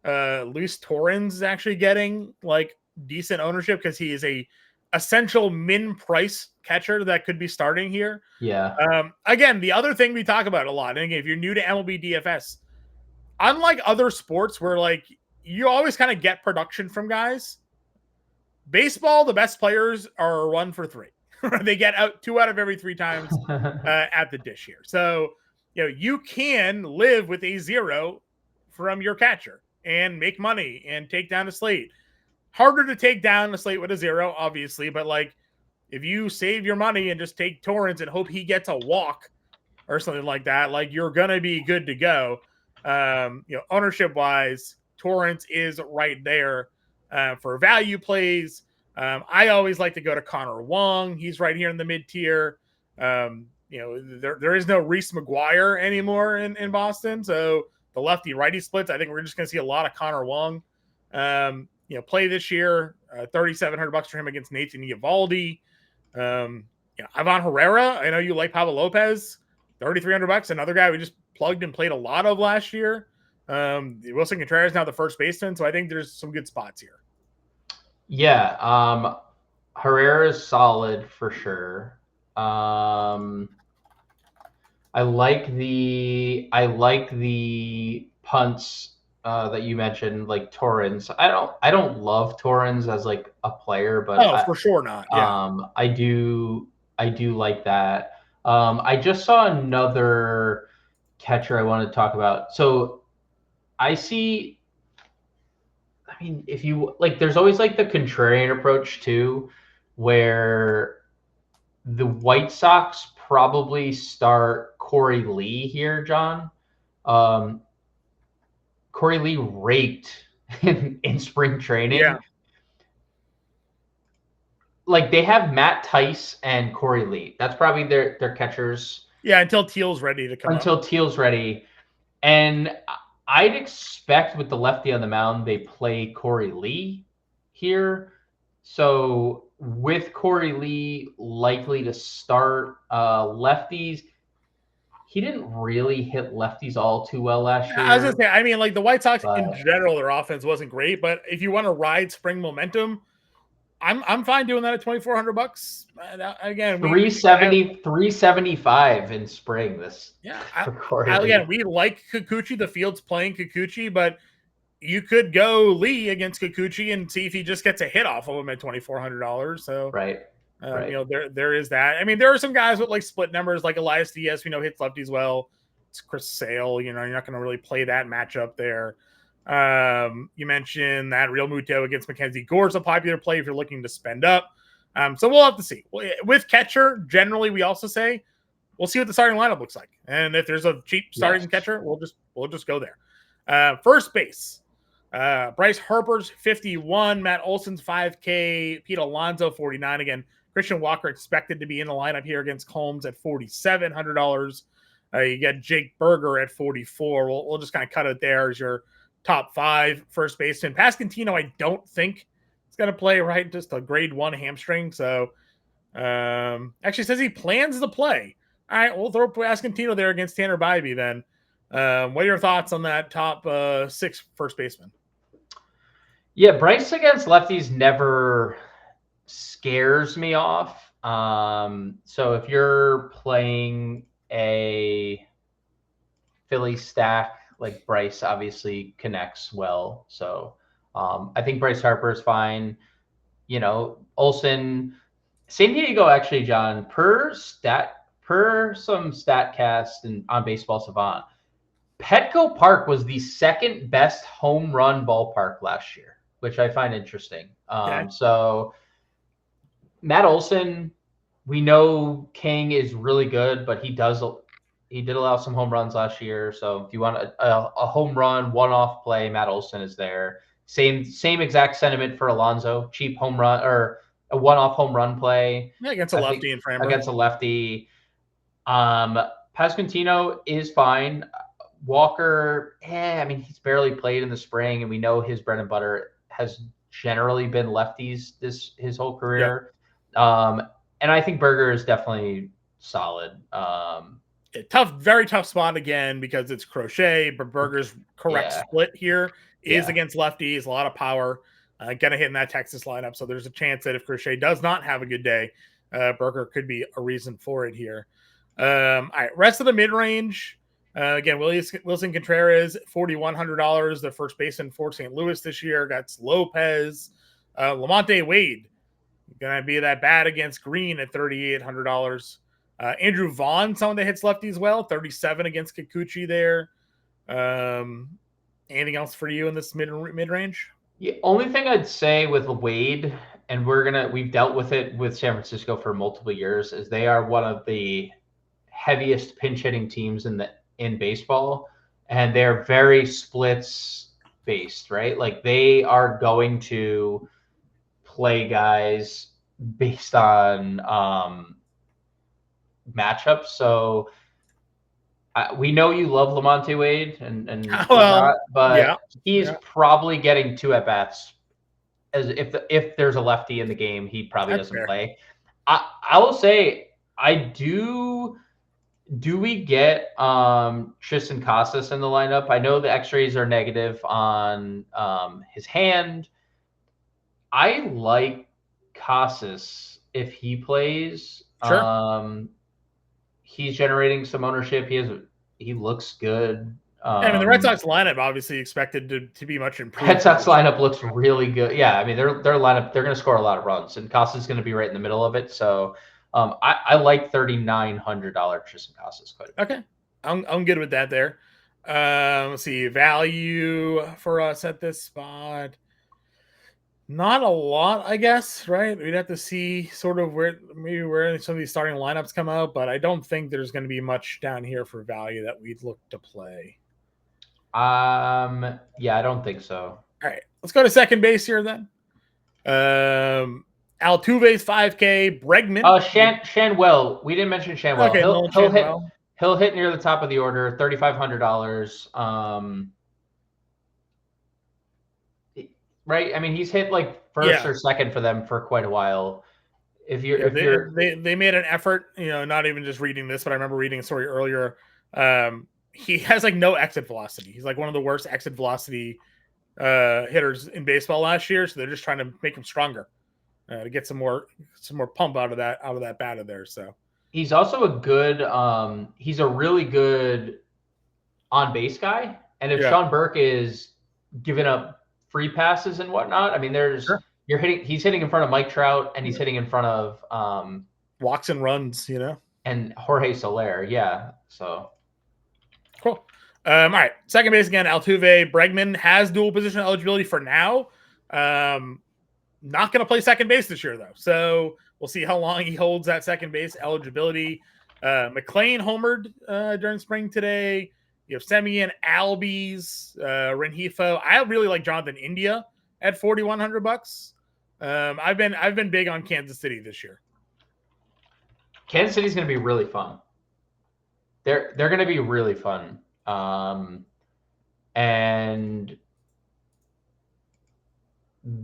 Speaker 1: Luis Torrens is actually getting like decent ownership because he is a essential min price catcher that could be starting here.
Speaker 2: Yeah.
Speaker 1: Again, the other thing we talk about a lot, and again, if you're new to MLB DFS, unlike other sports where like you always kind of get production from guys, baseball, the best players are 1 for 3. They get out 2 out of every 3 times at the dish here. So, you can live with a 0 from your catcher and make money and take down a slate. Harder to take down a slate with a 0, obviously, but like if you save your money and just take Torrens and hope he gets a walk or something like that, like you're going to be good to go. Ownership wise, Torrens is right there for value plays. I always like to go to Connor Wong. He's right here in the mid tier. There is no Reese McGuire anymore in Boston. So the lefty righty splits, I think we're just going to see a lot of Connor Wong. Play this year, $3,700 for him against Nathan Eovaldi. Ivan Herrera, I know you like Pablo Lopez, $3,300. Another guy we just plugged and played a lot of last year. Wilson Contreras now the first baseman, so I think there's some good spots here.
Speaker 2: Yeah, Herrera is solid for sure. I like the punts that you mentioned, like Torrens. I don't love Torrens as like a player, but
Speaker 1: for sure not. Yeah.
Speaker 2: I do like that. I just saw another catcher I wanted to talk about. So I see. I mean, if you like, there's always like the contrarian approach too, where the White Sox probably start Corey Lee here, John. Corey Lee raked in spring training.
Speaker 1: Yeah.
Speaker 2: Like they have Matt Tice and Corey Lee. That's probably their catchers.
Speaker 1: Yeah, until Teal's ready to come
Speaker 2: Until Teal's ready. And I'd expect with the lefty on the mound, they play Corey Lee here. So with Corey Lee likely to start lefties, he didn't really hit lefties all too well last year.
Speaker 1: I was going to say, I mean, like the White Sox in general, their offense wasn't great, but if you want to ride spring momentum, I'm fine doing that at $2,400. Again,
Speaker 2: 375 in spring.
Speaker 1: Again, we like Kikuchi. The field's playing Kikuchi, but you could go Lee against Kikuchi and see if he just gets a hit off of him at $2,400. So
Speaker 2: right.
Speaker 1: There is that. I mean, there are some guys with like split numbers, like Elias Diaz, we know hits lefties well. it's Chris Sale. You're not going to really play that matchup there. You mentioned that Real Muto against Mackenzie Gore is a popular play if you're looking to spend up. So we'll have to see. With catcher, generally, we also say we'll see what the starting lineup looks like, and if there's a cheap starting catcher, we'll just go there. First base, Bryce Harper's 51, Matt Olson's 5K, Pete Alonso 49. Again, Christian Walker expected to be in the lineup here against Combs at $4,700. You get Jake Berger at 44. We'll just kind of cut it there as your top 5 first baseman. Pasquantino, I don't think is going to play, right? Just a grade 1 hamstring. So actually says he plans to play. All right, we'll throw Pasquantino there against Tanner Bybee then. What are your thoughts on that top 6 first baseman?
Speaker 2: Yeah, Bryce against lefties never scares me off. So if you're playing a Philly stack, like Bryce obviously connects well. So I think Bryce Harper is fine. Olson, San Diego actually, John, per some StatCast and on Baseball Savant, Petco Park was the second best home run ballpark last year, which I find interesting.
Speaker 1: Okay.
Speaker 2: So Matt Olson, we know King is really good, but he did allow some home runs last year. So if you want a home run, one-off play, Matt Olson is there. Same exact sentiment for Alonso, cheap home run or a one-off home run play.
Speaker 1: Yeah, against a lefty in Framber.
Speaker 2: Against a lefty. Pasquantino is fine. Walker, he's barely played in the spring, and we know his bread and butter has generally been lefties his whole career. Yep. And I think Berger is definitely solid.
Speaker 1: Very tough spot again because it's Crochet, but Berger's correct split here is against lefties, a lot of power. Gonna hit in that Texas lineup, so there's a chance that if Crochet does not have a good day, Berger could be a reason for it here. All right, rest of the mid-range. Again, Wilson Contreras, $4,100, the first baseman for St. Louis this year. Got Lopez. Lamonte Wade, going to be that bad against Green at $3,800. Andrew Vaughn, someone that hits lefties well, 37 against Kikuchi there. Anything else for you in this mid-range?
Speaker 2: Yeah, only thing I'd say with Wade, and we've dealt with it with San Francisco for multiple years, is they are one of the heaviest pinch hitting teams in baseball, and they're very splits based, right? Like they are going to play guys based on matchups. So we know you love Lamonte Wade and but he's probably getting 2 at bats. As if there's a lefty in the game, he probably doesn't play. I will say Do we get Tristan Casas in the lineup? I know the X-rays are negative on his hand. I like Casas if he plays.
Speaker 1: Sure.
Speaker 2: He's generating some ownership. He looks good.
Speaker 1: The Red Sox lineup obviously expected to be much improved.
Speaker 2: Red Sox lineup looks really good. Yeah, their lineup, they're going to score a lot of runs, and Casas is going to be right in the middle of it. So I like $3,900 Tristan Casas quite a bit.
Speaker 1: Okay, I'm good with that there. Let's see, value for us at this spot. Not a lot, I guess, right? We'd have to see sort of where some of these starting lineups come out, but I don't think there's going to be much down here for value that we'd look to play.
Speaker 2: Yeah, I don't think so.
Speaker 1: All right, let's go to second base here then. Altuve's 5K, Bregman.
Speaker 2: Shanwell. We didn't mention Shanwell.
Speaker 1: Okay,
Speaker 2: he'll hit near the top of the order, $3,500. Right? He's hit like first or second for them for quite a while.
Speaker 1: They made an effort, not even just reading this, but I remember reading a story earlier. He has like no exit velocity. He's like one of the worst exit velocity hitters in baseball last year. So they're just trying to make him stronger to get some more pump out of that bat of there. So
Speaker 2: he's also he's a really good on base guy. And if Sean Burke is giving up free passes and whatnot, he's hitting in front of Mike Trout, and he's hitting in front of
Speaker 1: walks and runs,
Speaker 2: and Jorge Soler. Yeah. So
Speaker 1: All right, second base again, Altuve. Bregman has dual position eligibility for now. Not going to play second base this year, though. So we'll see how long he holds that second base eligibility. McLean homered during spring today. You have Semien, Albies, Rengifo. I really like Jonathan India at $4,100. I've been big on Kansas City this year.
Speaker 2: Kansas City's going to be really fun. They're going to be really fun. And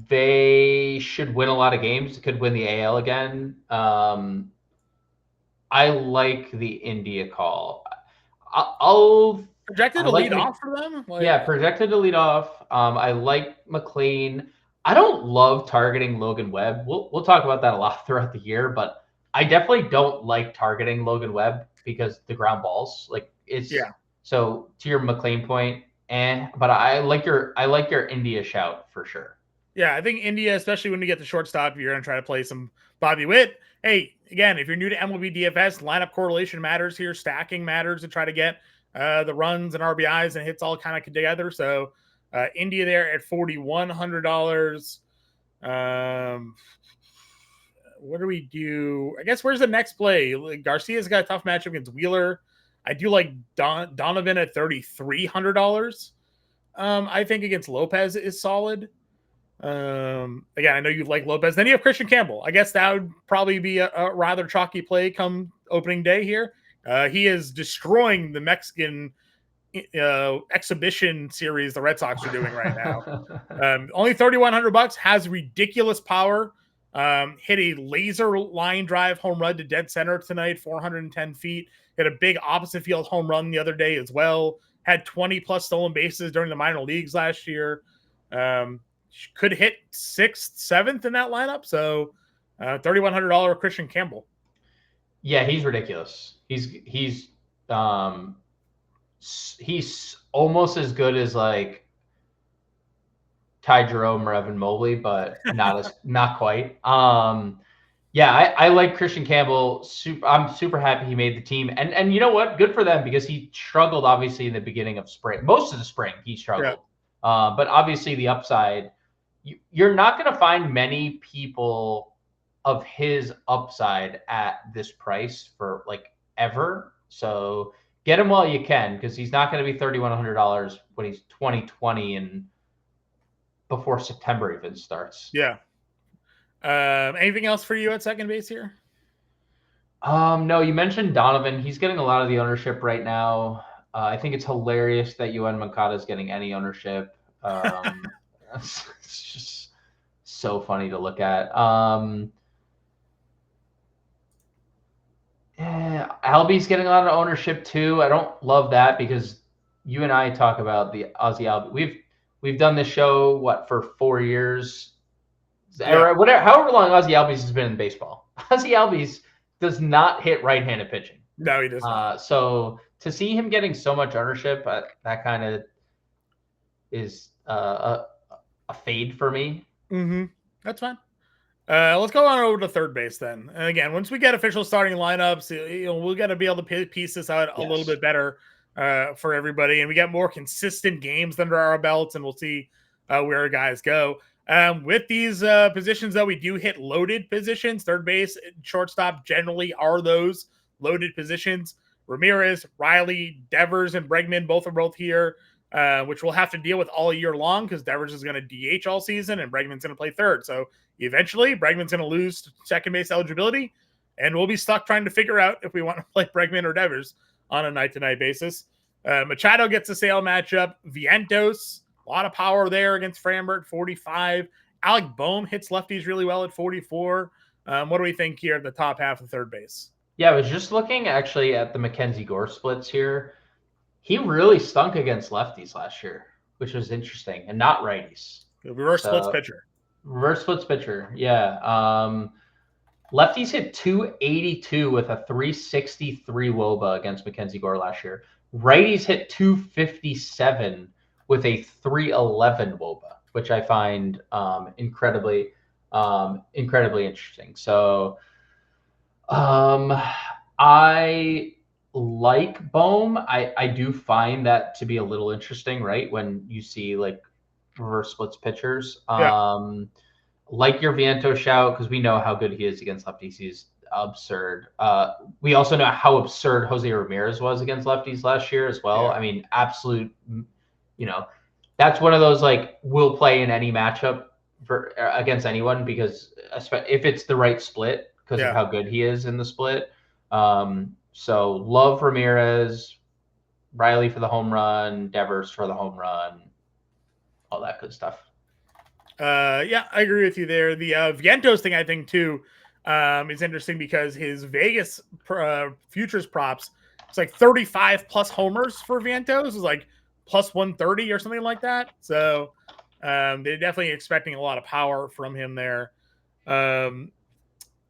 Speaker 2: they should win a lot of games. Could win the AL again. I like the India call. I'll
Speaker 1: projected to lead off for them.
Speaker 2: Projected to lead off. I like McLean. I don't love targeting Logan Webb. We'll talk about that a lot throughout the year, but I definitely don't like targeting Logan Webb because the ground balls, So to your McLean point, but I like your India shout for sure.
Speaker 1: Yeah, I think India, especially when you get the shortstop, you're going to try to play some Bobby Witt. Hey, again, if you're new to MLB DFS, lineup correlation matters here. Stacking matters to try to get the runs and RBIs and hits all kind of together. So India there at $4,100. What do we do? I guess where's the next play? Garcia's got a tough matchup against Wheeler. I do like Donovan at $3,300. I think against Lopez is solid. Again, I know you like Lopez. Then you have Christian Campbell. I guess that would probably be a rather chalky play come opening day here. He is destroying the Mexican exhibition series the Red Sox are doing right now. Only $3,100, has ridiculous power. Hit a laser line drive home run to dead center tonight, 410 feet. Hit a big opposite field home run the other day as well. Had 20 plus stolen bases during the minor leagues last year. Could hit 6th, 7th in that lineup. So $3,100 Christian Campbell.
Speaker 2: Yeah, he's ridiculous. He's almost as good as like Ty Jerome or Evan Mobley, but not quite. I like Christian Campbell. I'm super happy he made the team. And you know what? Good for them because he struggled obviously in the beginning of spring. Most of the spring he struggled. Yeah. But obviously the upside, you're not going to find many people of his upside at this price for like ever. So get him while you can because he's not going to be $3,100 when he's 2020 and before September even starts.
Speaker 1: Yeah. Anything else for you at second base here?
Speaker 2: No, you mentioned Donovan. He's getting a lot of the ownership right now. I think it's hilarious that UN Moncada is getting any ownership. It's just so funny to look at. Albie's getting a lot of ownership too. I don't love that because you and I talk about the Ozzy Albie. We've done this show for 4 years, or whatever, however long Ozzy Albies has been in baseball. Ozzy Albies does not hit right-handed pitching.
Speaker 1: No, he does not.
Speaker 2: So to see him getting so much ownership, that kind of is a fade for me.
Speaker 1: Mm-hmm. That's fine. Let's go on over to third base then. And again, once we get official starting lineups, we'll got to be able to piece this out a little bit better for everybody, and we get more consistent games under our belts, and we'll see where guys go. With these positions, though, we do hit loaded positions. Third base, shortstop generally are those loaded positions. Ramirez, Riley, Devers, and Bregman both here, which we'll have to deal with all year long because Devers is going to DH all season and Bregman's going to play third. So eventually, Bregman's going to lose second base eligibility, and we'll be stuck trying to figure out if we want to play Bregman or Devers on a night-to-night basis. Machado gets a sale matchup. Vientos, a lot of power there against Framber, 45. Alec Boehm hits lefties really well at 44. What do we think here at the top half of third base?
Speaker 2: Yeah, I was just looking actually at the Mackenzie Gore splits here. He really stunk against lefties last year, which was interesting, and not righties.
Speaker 1: Reverse splits pitcher.
Speaker 2: Reverse splits pitcher, yeah. Lefties hit 282 with a 363 WOBA against Mackenzie Gore last year. Righties hit 257 with a 311 WOBA, which I find incredibly interesting. So I like Bohm, I do find that to be a little interesting, right? When you see like reverse splits pitchers.
Speaker 1: Yeah.
Speaker 2: Like your Viento shout, because we know how good he is against lefties. He's absurd. We also know how absurd Jose Ramirez was against lefties last year as well.
Speaker 1: Yeah.
Speaker 2: I mean, absolute, that's one of those like will play in any matchup for against anyone because if it's the right split because of
Speaker 1: Yeah.
Speaker 2: how good he is in the split. So love Ramirez, Riley for the home run, Devers for the home run, all that good stuff.
Speaker 1: Yeah, I agree with you there. The Vientos thing, I think, too, is interesting because his Vegas futures props, it's like 35 plus homers for Vientos is like plus 130 or something like that. So they're definitely expecting a lot of power from him there.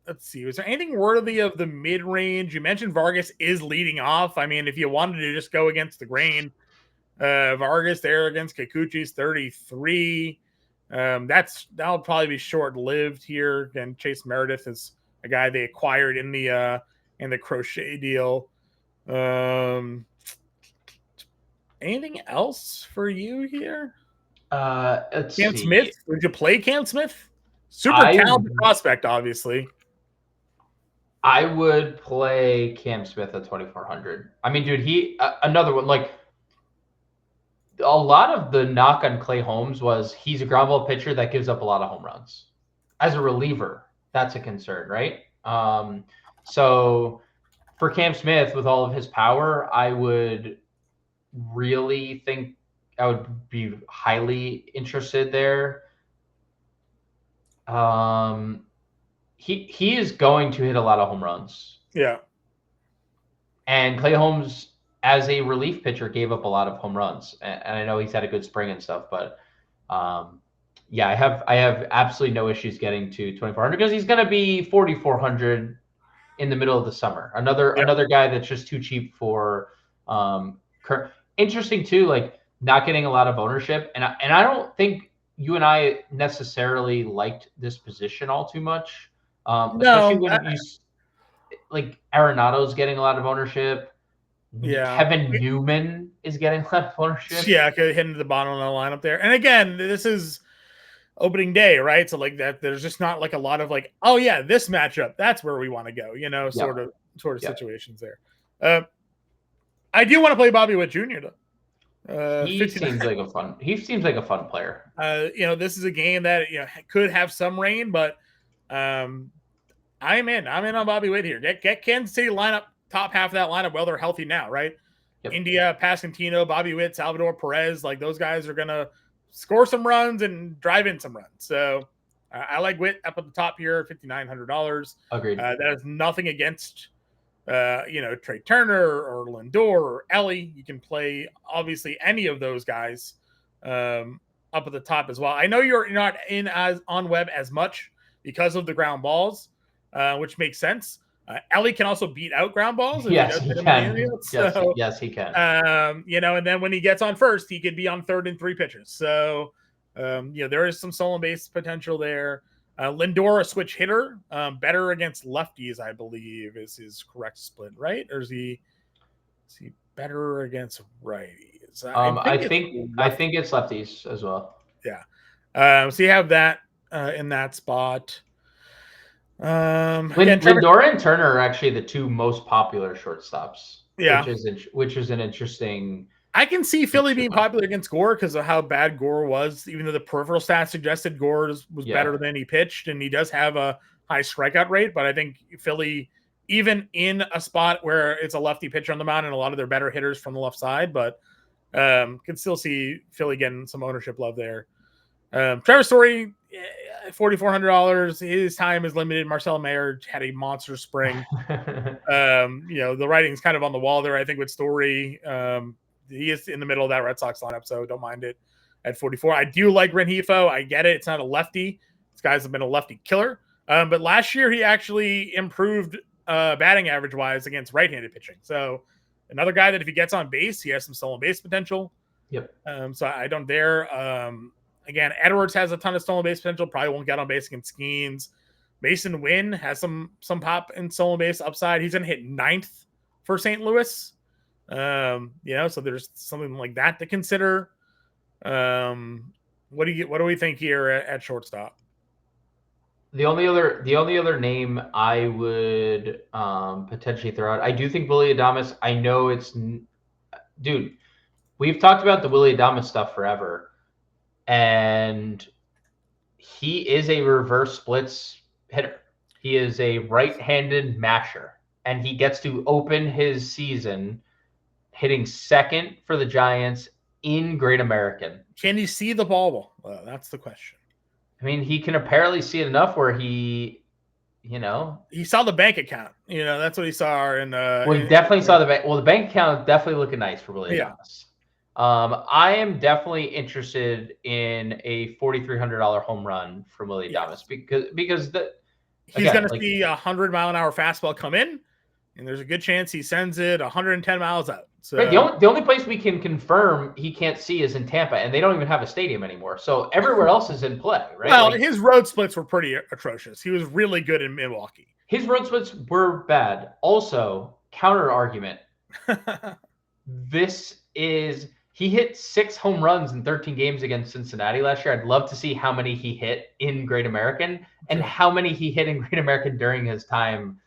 Speaker 1: Let's see. Was there anything worthy of the mid range? You mentioned Vargas is leading off. I mean, if you wanted to just go against the grain, Vargas there against Kikuchi's 33. That'll probably be short lived here. Again, Chase Meredith is a guy they acquired in the Crochet deal. Anything else for you here?
Speaker 2: Let's
Speaker 1: Cam
Speaker 2: see.
Speaker 1: Smith? Would you play Cam Smith? Super
Speaker 2: I
Speaker 1: talented prospect, obviously.
Speaker 2: I would play Cam Smith at 2,400. I mean, dude, another one. Like a lot of the knock on Clay Holmes was he's a ground ball pitcher that gives up a lot of home runs. As a reliever, that's a concern, right? So for Cam Smith, with all of his power, I would really think I would be highly interested there. He is going to hit a lot of home runs.
Speaker 1: Yeah.
Speaker 2: And Clay Holmes, as a relief pitcher, gave up a lot of home runs. And I know he's had a good spring and stuff, but yeah, I have absolutely no issues getting to 2,400 because he's going to be 4,400 in the middle of the summer. Another guy that's just too cheap for interesting too, like not getting a lot of ownership. And I don't think you and I necessarily liked this position all too much. Especially when you like Arenado's getting a lot of ownership.
Speaker 1: Yeah.
Speaker 2: Kevin Newman is getting a lot of ownership.
Speaker 1: Yeah, hitting the bottom of the lineup there. And again, this is opening day, right? So like that, there's just not like a lot of like, oh yeah, this matchup, that's where we want to go, sort of situations there. I do want to play Bobby Witt Jr. though.
Speaker 2: He seems like a fun player.
Speaker 1: This is a game that could have some rain, but I'm in on Bobby Witt here. Get Kansas City lineup, top half of that lineup. Well, they're healthy now, right?
Speaker 2: Yep.
Speaker 1: India, Pascantino, Bobby Witt, Salvador Perez, like those guys are gonna score some runs and drive in some runs. So I like Witt up at the top here, $5,900.
Speaker 2: Agreed.
Speaker 1: That is nothing against Trey Turner or Lindor or Ellie. You can play obviously any of those guys up at the top as well. I know you're not in as on web as much because of the ground balls, which makes sense. Ellie can also beat out ground balls.
Speaker 2: Yes, he can. Yes, he can.
Speaker 1: And then when he gets on first, he could be on third and 3 pitches. So, there is some stolen base potential there. Lindor, a switch hitter, better against lefties, I believe, is his correct split, right? Or is he better against righties?
Speaker 2: I think it's lefties as well.
Speaker 1: Yeah. So you have that in that spot.
Speaker 2: Lindor and Turner are actually the two most popular shortstops.
Speaker 1: Yeah,
Speaker 2: which is an interesting.
Speaker 1: I can see Philly being popular against Gore because of how bad Gore was. Even though the peripheral stats suggested Gore was better than he pitched, and he does have a high strikeout rate. But I think Philly, even in a spot where it's a lefty pitcher on the mound and a lot of their better hitters from the left side, but can still see Philly getting some ownership love there. Trevor Story, $4,400. His time is limited. Marcel Mayer had a monster spring. The writing's kind of on the wall there, I think, with Story. He is in the middle of that Red Sox lineup, so don't mind it at 44. I do like Rengifo. I get it. It's not a lefty. This guy's been a lefty killer. But last year, he actually improved batting average-wise against right-handed pitching. So another guy that if he gets on base, he has some stolen base potential.
Speaker 2: Yep.
Speaker 1: So I don't dare. Again, Edwards has a ton of stolen base potential. Probably won't get on base against Skeens. Mason Wynn has some pop in stolen base upside. He's going to hit 9th for St. Louis. So there's something like that to consider. What do we think here at shortstop?
Speaker 2: The only other name I would potentially throw out, I do think Willy Adames. I know dude. We've talked about the Willy Adames stuff forever, and he is a reverse splits hitter. He is a right-handed masher, and he gets to open his season hitting second for the Giants in Great American.
Speaker 1: Can you see the ball? Well, that's the question.
Speaker 2: I mean, he can apparently see it enough where he
Speaker 1: saw the bank account. That's what he saw.
Speaker 2: He definitely saw the bank. Well, the bank account is definitely looking nice for Willy Adames. I am definitely interested in a $4,300 home run from Willy Adames because
Speaker 1: he's going to see a 100-mile-an-hour fastball come in, and there's a good chance he sends it 110 miles out. So
Speaker 2: right, the only place we can confirm he can't see is in Tampa, and they don't even have a stadium anymore. So everywhere else is in play, right?
Speaker 1: Well, his road splits were pretty atrocious. He was really good in Milwaukee.
Speaker 2: His road splits were bad. Also, counter argument. He hit 6 home runs in 13 games against Cincinnati last year. I'd love to see how many he hit in Great American and how many he hit in Great American during his time.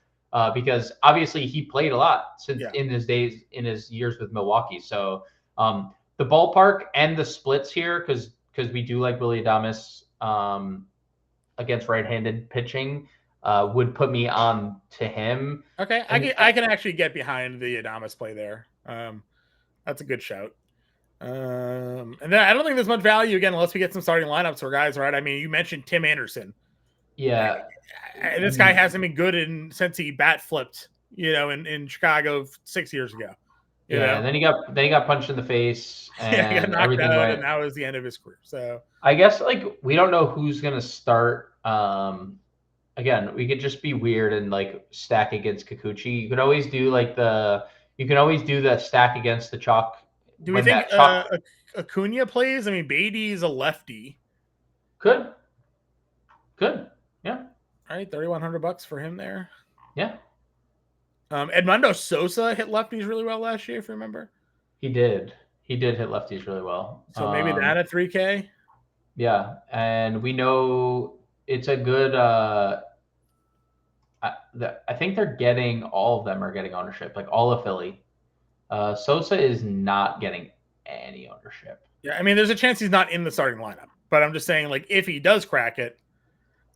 Speaker 2: Because obviously he played a lot in his years with Milwaukee. So the ballpark and the splits here, because we do like Willy Adames against right-handed pitching, would put me on to him.
Speaker 1: Okay, I can actually get behind the Adames play there. That's a good shout. And then I don't think there's much value again unless we get some starting lineups for guys, right? I mean, you mentioned Tim Anderson.
Speaker 2: Yeah.
Speaker 1: This guy hasn't been good since he bat flipped, in Chicago 6 years ago.
Speaker 2: And then he got punched in the face and
Speaker 1: he got knocked out, and that was the end of his career. So
Speaker 2: I guess we don't know who's gonna start. Again, we could just be weird and stack against Kikuchi. You can always do the stack against the chalk.
Speaker 1: Do we think Acuna plays? I mean, Beatty's a lefty.
Speaker 2: Could. Yeah.
Speaker 1: All right, $3,100 for him there.
Speaker 2: Yeah.
Speaker 1: Edmundo Sosa hit lefties really well last year, if you remember.
Speaker 2: He did hit lefties really well.
Speaker 1: So maybe that at $3K.
Speaker 2: Yeah, and we know it's a good. I think they're getting all of them are getting ownership, all of Philly. Sosa is not getting any ownership.
Speaker 1: Yeah, I mean, there's a chance he's not in the starting lineup, but I'm just saying, if he does crack it,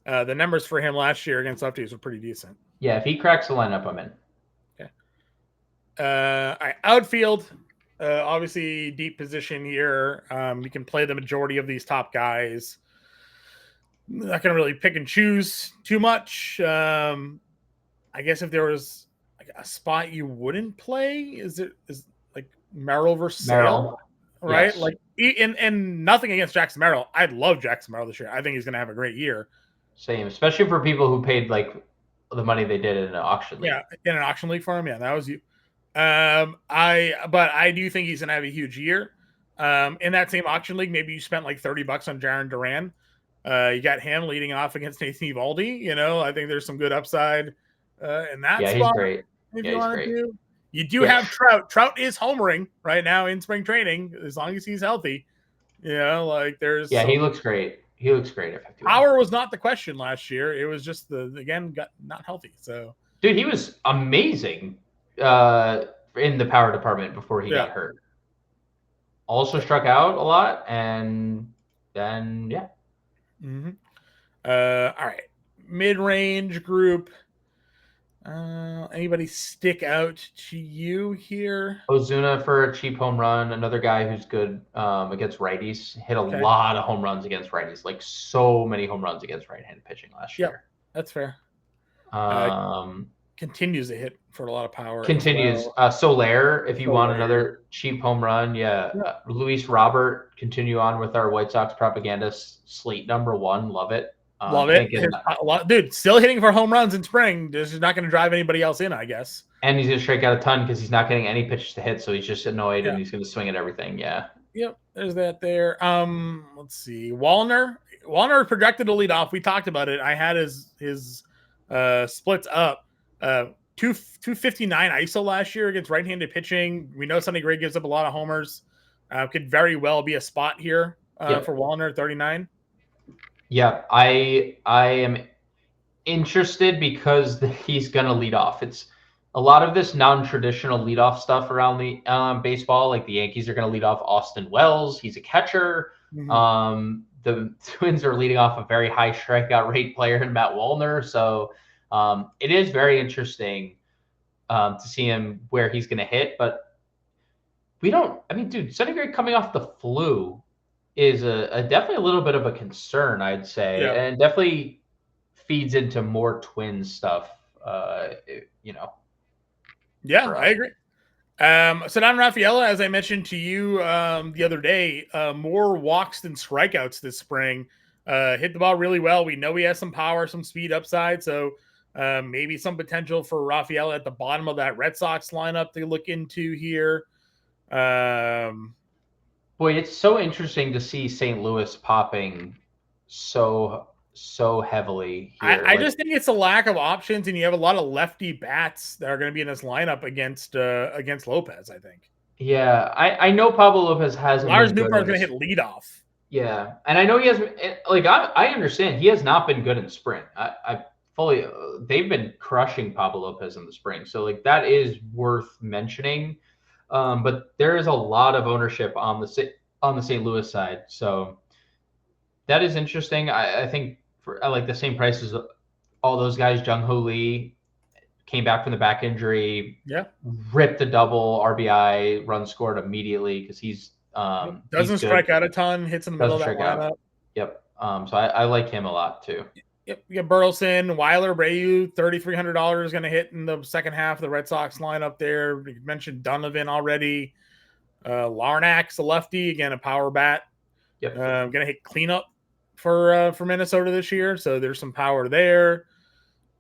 Speaker 1: the numbers for him last year against lefties were pretty decent.
Speaker 2: Yeah, if he cracks the lineup, I'm in.
Speaker 1: Okay. All right, outfield, obviously deep position here. You can play the majority of these top guys. I'm not going to really pick and choose too much. I guess if there was a spot you wouldn't play, is Merrill versus Sale, right? Yes. And nothing against Jackson Merrill. I'd love Jackson Merrill this year. I think he's going to have a great year.
Speaker 2: Same, especially for people who paid the money they did in an auction league.
Speaker 1: Yeah, in an auction league for him. Yeah, that was you. I do think he's going to have a huge year. In that same auction league, maybe you spent $30 on Jarren Duran. You got him leading off against Nathan Eovaldi. I think there's some good upside in that spot.
Speaker 2: Yeah, he's great.
Speaker 1: You do have Trout. Trout is homering right now in spring training as long as he's healthy. There's.
Speaker 2: Yeah, he looks great. He looks great.
Speaker 1: Power was not the question last year. It was just got not healthy. So,
Speaker 2: dude, he was amazing in the power department before he got hurt. Also struck out a lot, and then
Speaker 1: Mm-hmm. All right, mid-range group. Anybody stick out to you here?
Speaker 2: Ozuna for a cheap home run. Another guy who's good against righties. Hit a lot of home runs against righties. So many home runs against right-handed pitching last year.
Speaker 1: That's fair. Continues to hit for a lot of power.
Speaker 2: Continues. Soler, if you want another cheap home run. Luis Robert, continue on with our White Sox propaganda. Slate number 1. Love it.
Speaker 1: Love it. Dude, still hitting for home runs in spring. This is not going to drive anybody else in, I guess.
Speaker 2: And he's going to strike out a ton because he's not getting any pitches to hit, so he's just annoyed and he's going to swing at everything. Yeah.
Speaker 1: Yep, there's that there. Let's see. Wallner projected to lead off. We talked about it. I had his splits up. 2 259 ISO last year against right-handed pitching. We know Sonny Gray gives up a lot of homers. Could very well be a spot here for Wallner 39.
Speaker 2: Yeah, I am interested because he's going to lead off. It's a lot of this non-traditional leadoff stuff around the baseball. Like the Yankees are going to lead off Austin Wells. He's a catcher. Mm-hmm. The Twins are leading off a very high strikeout rate player in Matt Wallner. So it is very interesting to see him where he's going to hit. But we don't. I mean, dude, Sonny Gray coming off the flu is a definitely a little bit of a concern, I'd say, and definitely feeds into more Twins stuff.
Speaker 1: Yeah, I agree. So Don Raffaella, as I mentioned to you the other day, more walks than strikeouts this spring. Hit the ball really well. We know he has some power, some speed upside. So maybe some potential for Raffaella at the bottom of that Red Sox lineup to look into here.
Speaker 2: Boy, it's so interesting to see St. Louis popping so heavily here.
Speaker 1: I just think it's a lack of options, and you have a lot of lefty bats that are going to be in this lineup against Lopez, I think.
Speaker 2: Yeah, I know Pablo Lopez hasn't.
Speaker 1: Lars Nootbaar is going to hit leadoff.
Speaker 2: Yeah, and I know he has. Like I understand he has not been good in spring. I fully. They've been crushing Pablo Lopez in the spring, so like that is worth mentioning. But there is a lot of ownership on the St. Louis side, so that is interesting. I think I like the same price as all those guys. Jung Ho Lee came back from the back injury.
Speaker 1: Yeah,
Speaker 2: ripped a double RBI run scored immediately because he's
Speaker 1: doesn't strike out a ton. Hits in the middle of that lineup.
Speaker 2: Yep. So I like him a lot too.
Speaker 1: Yep. You got Burleson, Weiler, Brayu, $3,300 going to hit in the second half of the Red Sox lineup there. You mentioned Donovan already. Larnach's a lefty, again, a power bat.
Speaker 2: Yep.
Speaker 1: Going to hit cleanup for Minnesota this year, so there's some power there.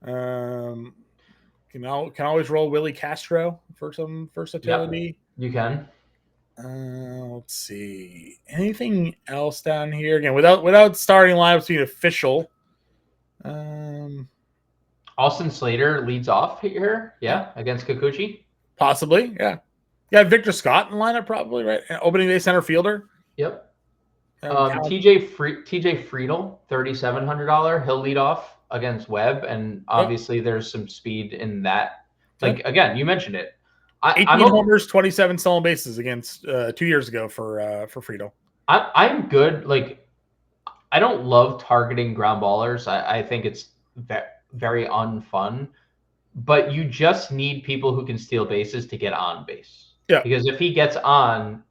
Speaker 1: Can always roll Willie Castro for some versatility.
Speaker 2: Yep, you can.
Speaker 1: Let's see. Anything else down here? Again, without starting lineups being official.
Speaker 2: Austin Slater leads off here, against Kikuchi.
Speaker 1: Possibly, yeah. Yeah, Victor Scott in lineup probably, right? Opening day center fielder.
Speaker 2: Yep. TJ Friedel, $3,700. He'll lead off against Webb, and obviously there's some speed in that. Like again, you mentioned it.
Speaker 1: 18 homers, 27 stolen bases against 2 years ago for Friedel.
Speaker 2: I'm good. Like, I don't love targeting ground ballers. I think it's very unfun. But you just need people who can steal bases to get on base.
Speaker 1: Yeah.
Speaker 2: Because if he gets on,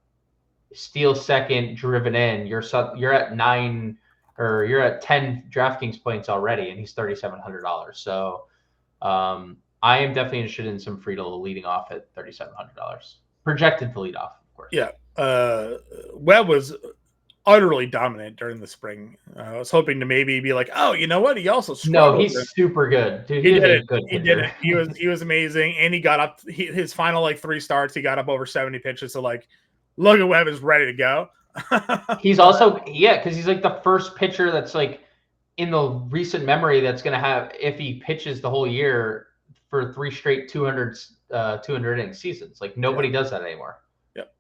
Speaker 2: steal second, driven in, you're at 9 or you're at 10 DraftKings points already, and he's $3,700. So I am definitely interested in some Friedel leading off at $3,700. Projected to lead off, of course.
Speaker 1: Yeah. Webb was utterly dominant during the spring. I was hoping to maybe be like, oh, you know what? He also struggled.
Speaker 2: No, he's super good. Dude,
Speaker 1: he did it. He was amazing, and he got up. His final 3 starts, he got up over 70 pitches. So Logan Webb is ready to go.
Speaker 2: He's also because he's like the first pitcher that's like in the recent memory that's going to have, if he pitches the whole year, for 3 straight 200 inning seasons. Like nobody does that anymore.
Speaker 1: Yep.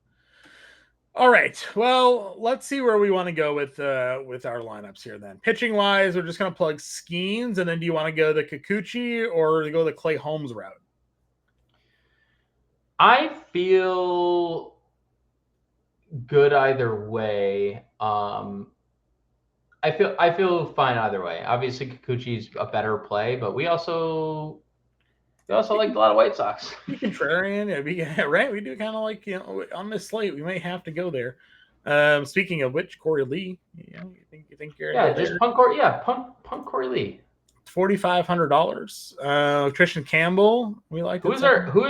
Speaker 1: All right. Well, let's see where we want to go with our lineups here then. Pitching wise, we're just going to plug Skeens, and then do you want to go the Kikuchi or go the Clay Holmes route?
Speaker 2: I feel good either way. I feel fine either way. Obviously, Kikuchi's a better play, but we also like a lot of White Sox.
Speaker 1: Be contrarian, right? We do kind of like, on this slate, we may have to go there. Speaking of which, Corey Lee, you think you're
Speaker 2: just punt Corey Lee.
Speaker 1: $4,500. Christian Campbell, we like.
Speaker 2: Who is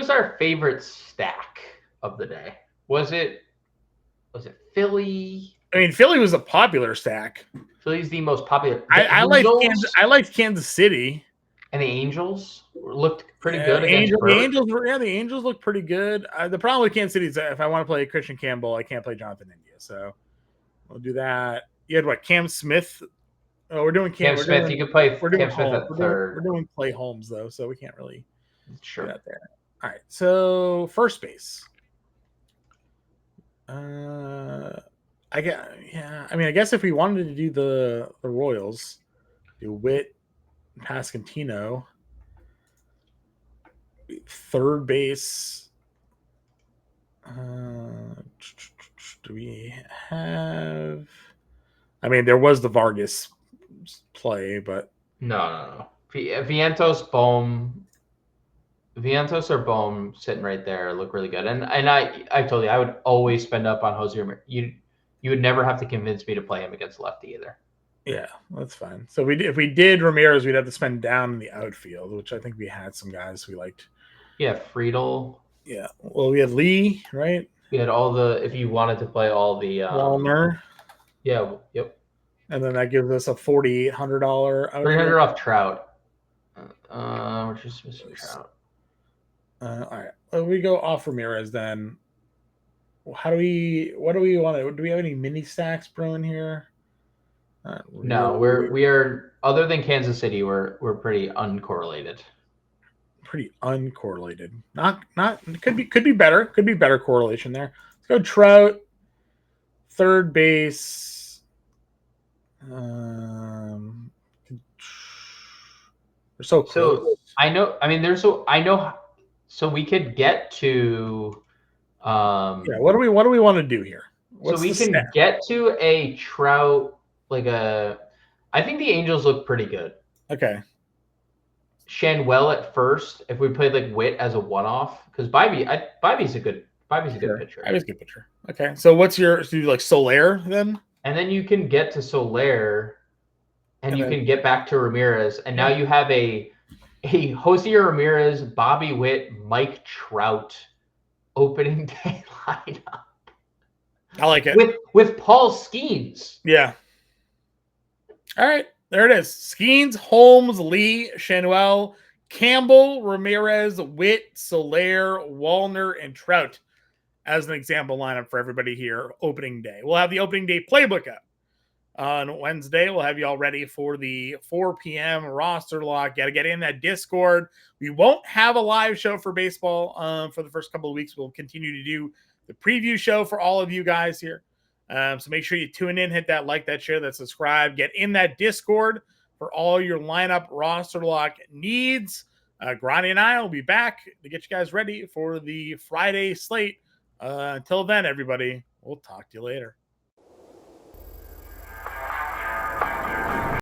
Speaker 2: our favorite stack of the day? Was it Philly?
Speaker 1: I mean, Philly was a popular stack.
Speaker 2: Philly's the most popular.
Speaker 1: I liked Kansas City.
Speaker 2: And the Angels looked pretty good.
Speaker 1: The Angels looked pretty good. The problem with Kansas City is that if I want to play Christian Campbell, I can't play Jonathan India. So we'll do that. You had what? Cam Smith. Oh, we're doing
Speaker 2: Cam Smith. You could play
Speaker 1: We're doing
Speaker 2: Cam Smith at third.
Speaker 1: We're doing Clay Holmes though, so we can't really.
Speaker 2: Sure.
Speaker 1: Get out there. All right. So first base. I guess if we wanted to do the Royals, do Witt, Pascantino, third base. Do we have? I mean, there was the Vargas play, but
Speaker 2: no. Vientos, Bohm, Vientos or Bohm sitting right there look really good. And I told you I would always spend up on Jose Ramirez. You would never have to convince me to play him against lefty either.
Speaker 1: Yeah, that's fine. So if we did Ramirez, we'd have to spend down in the outfield, which I think we had some guys we liked.
Speaker 2: Yeah, Friedel.
Speaker 1: Yeah. Well, we had Lee, right?
Speaker 2: We had all the if you wanted to play all the
Speaker 1: Walner.
Speaker 2: Yeah, yep.
Speaker 1: And then that gives us a $4,800 outfield.
Speaker 2: 300 off Trout. We're just missing Trout.
Speaker 1: All right. Well, we go off Ramirez then. What do we want to do? We have any mini stacks brewing here?
Speaker 2: No, we are other than Kansas City, we're pretty uncorrelated.
Speaker 1: Pretty uncorrelated. Not could be better. Could be better correlation there. Let's go Trout, third base. They're so close.
Speaker 2: So I know. I mean, I know. So we could get to.
Speaker 1: Yeah. What do we want to do here?
Speaker 2: So we can get to a Trout I think the Angels look pretty good.
Speaker 1: Okay.
Speaker 2: Shanwell at first. If we played like Witt as a one-off, because Bibby's a good pitcher.
Speaker 1: Bibby's a good pitcher. Okay. So what's your like Soler then?
Speaker 2: And then you can get to Soler, and you can get back to Ramirez, and now you have a Jose Ramirez, Bobby Witt, Mike Trout opening day lineup.
Speaker 1: I like it.
Speaker 2: With Paul Skeens.
Speaker 1: Yeah. All right. There it is. Skeens, Holmes, Lee, Shanwell, Campbell, Ramirez, Witt, Soler, Wallner, and Trout as an example lineup for everybody here opening day. We'll have the opening day playbook up on Wednesday. We'll have you all ready for the 4 p.m. roster lock. Got to get in that Discord. We won't have a live show for baseball for the first couple of weeks. We'll continue to do the preview show for all of you guys here. So make sure you tune in, hit that like, that share, that subscribe, get in that Discord for all your lineup roster lock needs. Grande and I will be back to get you guys ready for the Friday slate. Until then, everybody, we'll talk to you later.